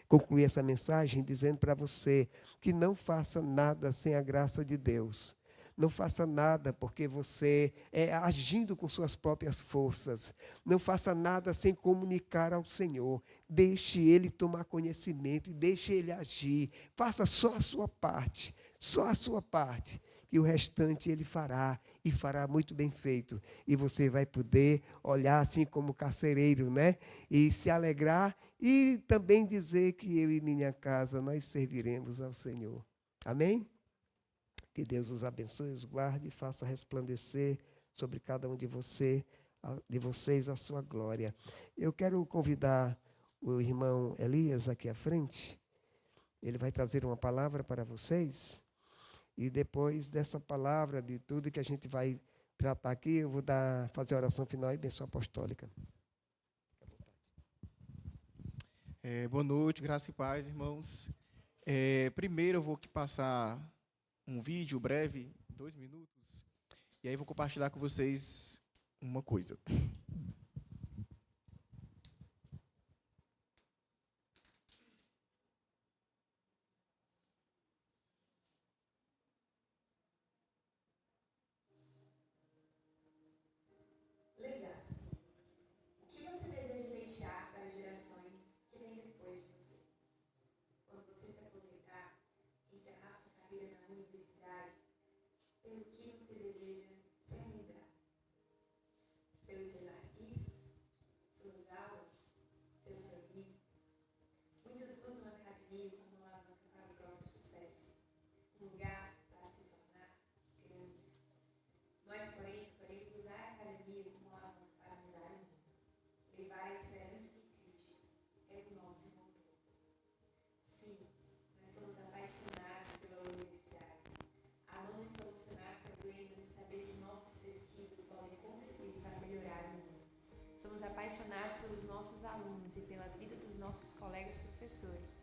concluir essa mensagem dizendo para você que não faça nada sem a graça de Deus. Não faça nada porque você é agindo com suas próprias forças. Não faça nada sem comunicar ao Senhor. Deixe Ele tomar conhecimento e deixe Ele agir. Faça só a sua parte, só a sua parte. E o restante Ele fará, e fará muito bem feito. E você vai poder olhar assim como carcereiro, né? E se alegrar e também dizer que eu e minha casa, nós serviremos ao Senhor. Amém? Que Deus os abençoe, os guarde e faça resplandecer sobre cada um de vocês a sua glória. Eu quero convidar o irmão Elias aqui à frente. Ele vai trazer uma palavra para vocês. E depois dessa palavra, de tudo que a gente vai tratar aqui, eu vou fazer a oração final e bênção apostólica. Boa noite, graça e paz, irmãos. Primeiro eu vou aqui passar um vídeo breve, 2 minutos, e aí vou compartilhar com vocês uma coisa. Legado. O que você deseja deixar para as gerações que vêm depois de você? Quando você se aposentar, encerrar sua carreira na universidade, pelo que você deseja ser lembrado? Pelos seus artigos, suas aulas, seu sorriso? Muitos usam a academia como uma alavanca para o próprio sucesso, um lugar para se tornar grande. Nós, porém, escolhemos usar a academia como uma alavanca para mudar o mundo. Levar a esperança de Cristo é o nosso motor. Sim, nós somos apaixonados pela universidade. Amamos solucionar problemas e saber que nossas pesquisas podem contribuir para melhorar o mundo. Somos apaixonados pelos nossos alunos e pela vida dos nossos colegas professores.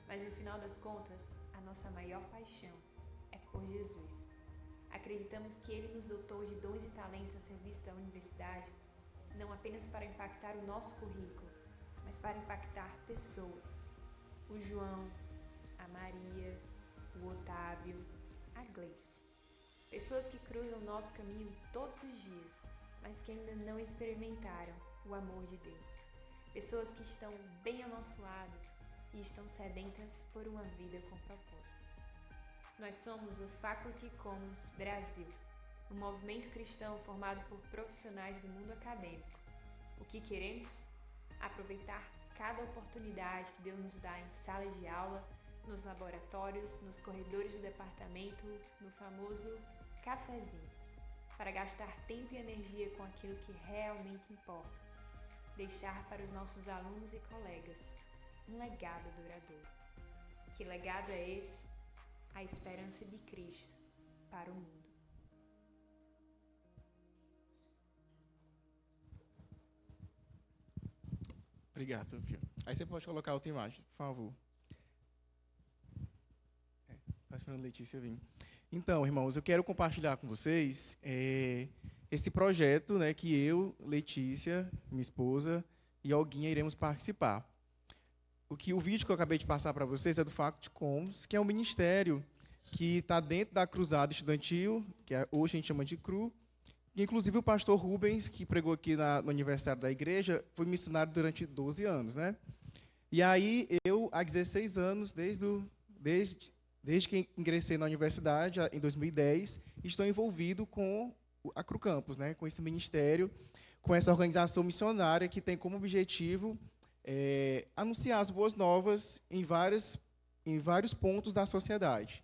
Mas no final das contas, a nossa maior paixão é por Jesus. Acreditamos que Ele nos dotou de dons e talentos a serviço da universidade, não apenas para impactar o nosso currículo, mas para impactar pessoas. O João, a Maria, o Otávio, a Gleice. Pessoas que cruzam o nosso caminho todos os dias, mas que ainda não experimentaram o amor de Deus. Pessoas que estão bem ao nosso lado e estão sedentas por uma vida com propósito. Nós somos o Faculty Commons Brasil, um movimento cristão formado por profissionais do mundo acadêmico. O que queremos? Aproveitar cada oportunidade que Deus nos dá em sala de aula, nos laboratórios, nos corredores do departamento, no famoso cafezinho, para gastar tempo e energia com aquilo que realmente importa. Deixar para os nossos alunos e colegas um legado duradouro. Que legado é esse? A esperança de Cristo para o mundo. Obrigado, Sofia. Aí você pode colocar outra imagem, por favor. Está esperando a Letícia vir. Então, irmãos, eu quero compartilhar com vocês esse projeto, né, que eu, Letícia, minha esposa e Olguinha iremos participar. O vídeo que eu acabei de passar para vocês é do Faculty Commons, que é um ministério que está dentro da Cruzada Estudantil, que hoje a gente chama de CRU. Inclusive, o pastor Rubens, que pregou aqui no aniversário da igreja, foi missionário durante 12 anos. Né? E aí, eu, há 16 anos, desde que ingressei na universidade, em 2010, estou envolvido com a CRU Campus, né? Com esse ministério, com essa organização missionária que tem como objetivo anunciar as boas novas em vários pontos da sociedade.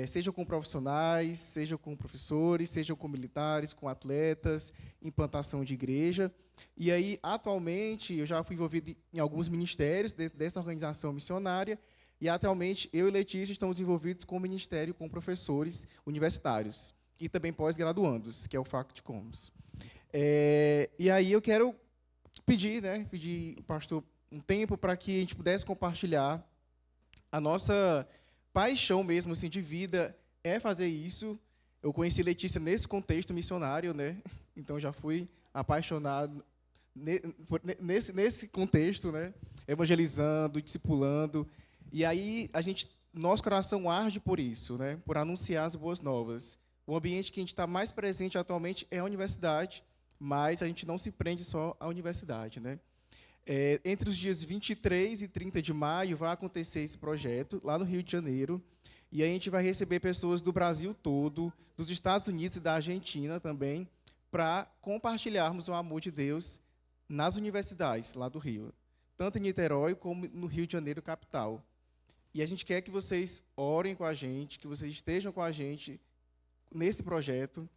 Seja com profissionais, seja com professores, seja com militares, com atletas, implantação de igreja. E aí, atualmente, eu já fui envolvido em alguns ministérios dentro dessa organização missionária, e atualmente eu e Letícia estamos envolvidos com o ministério com professores universitários e também pós-graduandos, que é o Faculty Commons. E aí eu quero pedir ao pastor um tempo para que a gente pudesse compartilhar a nossa paixão mesmo assim, de vida, é fazer isso. Eu conheci Letícia nesse contexto missionário, né? Então já fui apaixonado nesse contexto, né? Evangelizando, discipulando. E aí nosso coração arde por isso, né? Por anunciar as boas novas. O ambiente que a gente está mais presente atualmente é a universidade, mas a gente não se prende só à universidade, né? Entre os dias 23 e 30 de maio vai acontecer esse projeto, lá no Rio de Janeiro, e a gente vai receber pessoas do Brasil todo, dos Estados Unidos e da Argentina também, para compartilharmos o amor de Deus nas universidades lá do Rio, tanto em Niterói como no Rio de Janeiro, capital. E a gente quer que vocês orem com a gente, que vocês estejam com a gente nesse projeto.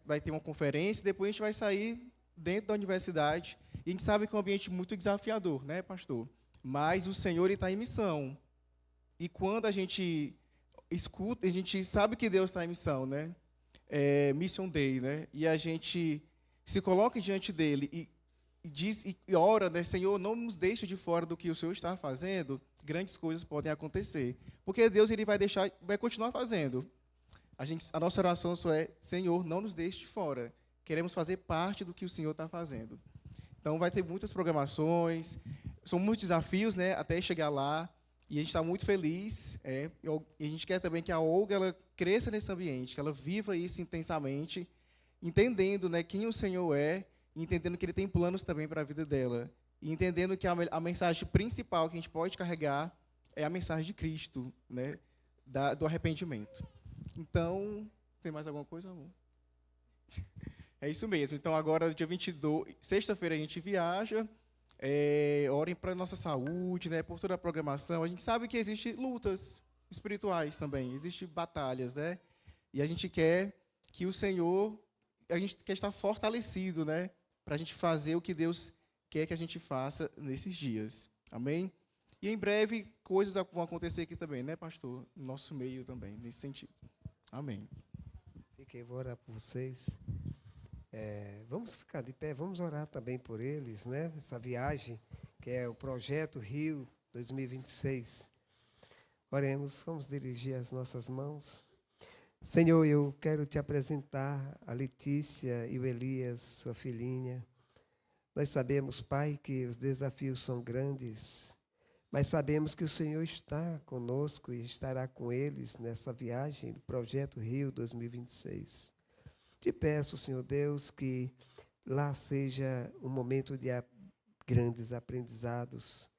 Vai ter uma conferência, depois a gente vai sair dentro da universidade. E a gente sabe que é um ambiente muito desafiador, né, pastor? Mas o Senhor está em missão. E quando a gente escuta, a gente sabe que Deus está em missão, né? Mission Day, né? E a gente se coloca diante dele e diz e ora, né, Senhor, não nos deixe de fora do que o Senhor está fazendo, grandes coisas podem acontecer. Porque Deus ele vai continuar fazendo. A nossa oração só é, Senhor, não nos deixe de fora. Queremos fazer parte do que o Senhor está fazendo. Então, vai ter muitas programações, são muitos desafios, né, até chegar lá, e a gente está muito feliz. E a gente quer também que a Olga ela cresça nesse ambiente, que ela viva isso intensamente, entendendo, né, quem o Senhor é, entendendo que Ele tem planos também para a vida dela, e entendendo que a mensagem principal que a gente pode carregar é a mensagem de Cristo, né, do arrependimento. Então, tem mais alguma coisa, amor? É isso mesmo. Então, agora, dia 22, sexta-feira, a gente viaja. Orem para a nossa saúde, né, por toda a programação. A gente sabe que existem lutas espirituais também, existem batalhas, né? E a gente quer que o Senhor, a gente quer estar fortalecido, né, para a gente fazer o que Deus quer que a gente faça nesses dias. Amém? E em breve, coisas vão acontecer aqui também, né, pastor? No nosso meio também, nesse sentido. Amém. Fiquei, vou orar por vocês. Vamos ficar de pé, vamos orar também por eles, né? Essa viagem, que é o Projeto Rio 2026. Oremos, vamos dirigir as nossas mãos. Senhor, eu quero te apresentar a Letícia e o Elias, sua filhinha. Nós sabemos, Pai, que os desafios são grandes, mas sabemos que o Senhor está conosco e estará com eles nessa viagem do Projeto Rio 2026. Te peço, Senhor Deus, que lá seja um momento de grandes aprendizados,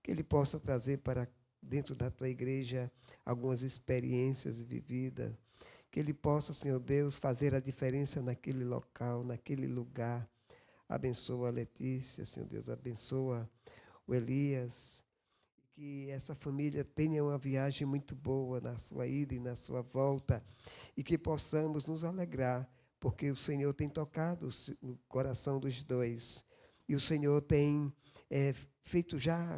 que Ele possa trazer para dentro da Tua igreja algumas experiências vividas, que Ele possa, Senhor Deus, fazer a diferença naquele local, naquele lugar. Abençoa a Letícia, Senhor Deus, abençoa o Elias, que essa família tenha uma viagem muito boa na sua ida e na sua volta, e que possamos nos alegrar, porque o Senhor tem tocado o coração dos dois. E o Senhor tem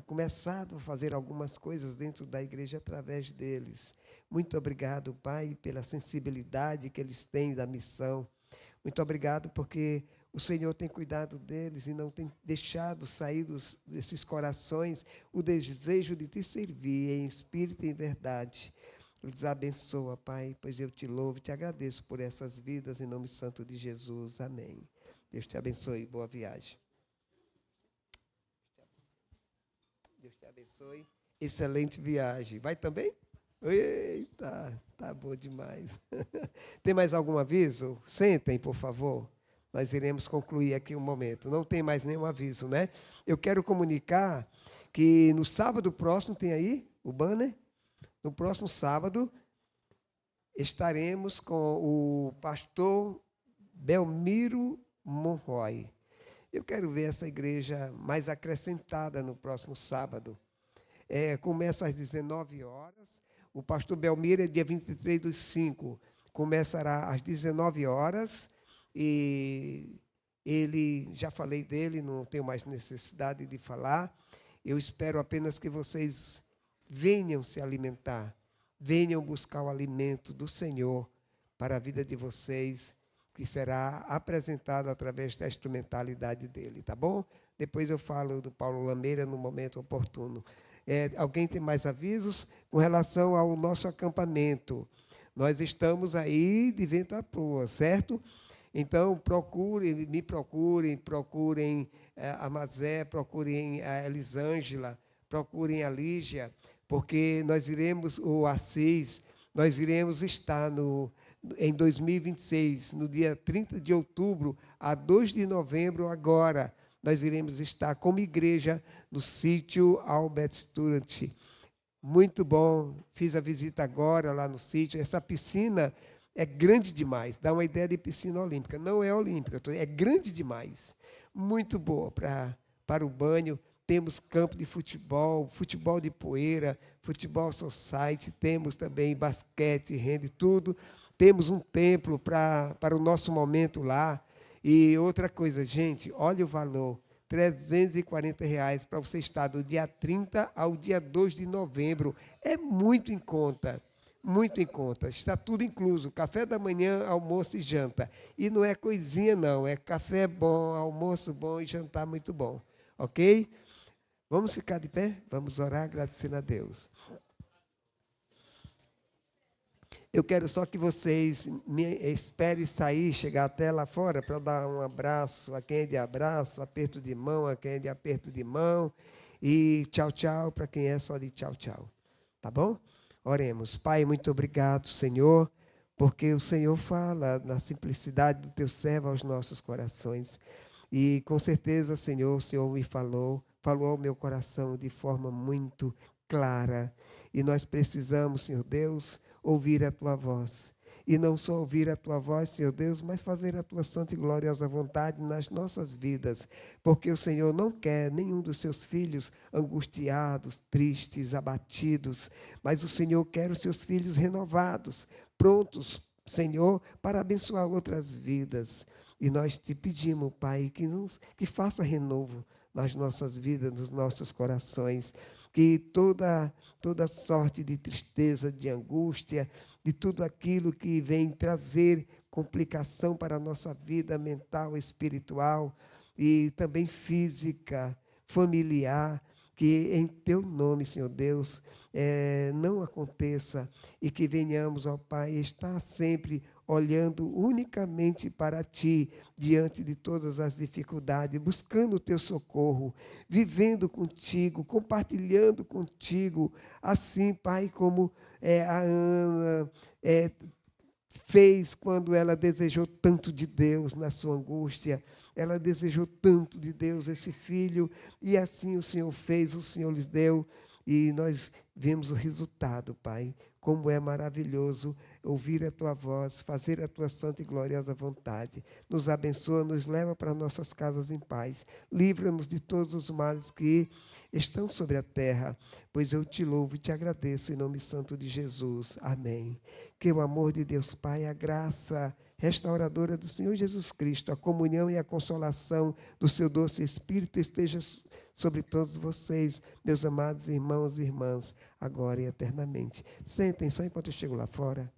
começado a fazer algumas coisas dentro da igreja através deles. Muito obrigado, Pai, pela sensibilidade que eles têm da missão. Muito obrigado porque o Senhor tem cuidado deles e não tem deixado sair desses corações o desejo de te servir em espírito e em verdade. Eles abençoa, Pai, pois eu te louvo e te agradeço por essas vidas, em nome santo de Jesus. Amém. Deus te abençoe. Boa viagem. Deus te abençoe. Excelente viagem. Vai também? Eita, tá bom demais. Tem mais algum aviso? Sentem, por favor. Nós iremos concluir aqui um momento. Não tem mais nenhum aviso, né? Eu quero comunicar que no sábado próximo, tem aí o banner? No próximo sábado, estaremos com o pastor Belmiro Monroy. Eu quero ver essa igreja mais acrescentada no próximo sábado. Começa às 19 horas. O pastor Belmiro é dia 23/5. Começará às 19 horas. E ele, já falei dele, não tenho mais necessidade de falar. Eu espero apenas que vocês venham se alimentar, venham buscar o alimento do Senhor para a vida de vocês, que será apresentado através da instrumentalidade dele, tá bom? Depois eu falo do Paulo Lameira no momento oportuno. Alguém tem mais avisos com relação ao nosso acampamento? Nós estamos aí de vento à proa, certo? Então, me procurem a Mazé, procurem a Elisângela, procurem a Lígia, porque nós iremos, o Assis, nós iremos estar em 2026, no dia 30 de outubro a 2 de novembro agora, nós iremos estar como igreja no sítio Albert Stuart. Muito bom, fiz a visita agora lá no sítio, essa piscina é grande demais, dá uma ideia de piscina olímpica, não é olímpica, é grande demais, muito boa para o banho, temos campo de futebol, futebol de poeira, futebol society, temos também basquete, rende, tudo. Temos um templo para o nosso momento lá. E outra coisa, gente, olha o valor, R$340 para você estar do dia 30 ao dia 2 de novembro. É muito em conta. Muito em conta, está tudo incluso, café da manhã, almoço e janta. E não é coisinha não, é café bom, almoço bom e jantar muito bom, ok? Vamos ficar de pé? Vamos orar agradecendo a Deus. Eu quero só que vocês me esperem sair, chegar até lá fora para dar um abraço a quem é de abraço, aperto de mão a quem é de aperto de mão e tchau, tchau para quem é só de tchau, tchau. Tá bom? Oremos. Pai, muito obrigado, Senhor, porque o Senhor fala na simplicidade do teu servo aos nossos corações. E com certeza, Senhor, o Senhor me falou ao meu coração de forma muito clara. E nós precisamos, Senhor Deus, ouvir a tua voz. E não só ouvir a tua voz, Senhor Deus, mas fazer a tua santa e gloriosa vontade nas nossas vidas. Porque o Senhor não quer nenhum dos seus filhos angustiados, tristes, abatidos. Mas o Senhor quer os seus filhos renovados, prontos, Senhor, para abençoar outras vidas. E nós te pedimos, Pai, que faça renovo nas nossas vidas, nos nossos corações, que toda sorte de tristeza, de angústia, de tudo aquilo que vem trazer complicação para a nossa vida mental, espiritual e também física, familiar, que em teu nome, Senhor Deus, não aconteça e que venhamos, ó Pai, estar sempre olhando unicamente para Ti, diante de todas as dificuldades, buscando o Teu socorro, vivendo contigo, compartilhando contigo, assim, Pai, como a Ana fez quando ela desejou tanto de Deus na sua angústia, ela desejou tanto de Deus esse filho, e assim o Senhor fez, o Senhor lhes deu, e nós vemos o resultado, Pai, como é maravilhoso ouvir a Tua voz, fazer a Tua santa e gloriosa vontade. Nos abençoa, nos leva para nossas casas em paz. Livra-nos de todos os males que estão sobre a terra, pois eu te louvo e te agradeço em nome santo de Jesus. Amém. Que o amor de Deus Pai, a graça restauradora do Senhor Jesus Cristo, a comunhão e a consolação do seu doce Espírito esteja sobre todos vocês, meus amados irmãos e irmãs, agora e eternamente. Sentem só enquanto eu chego lá fora.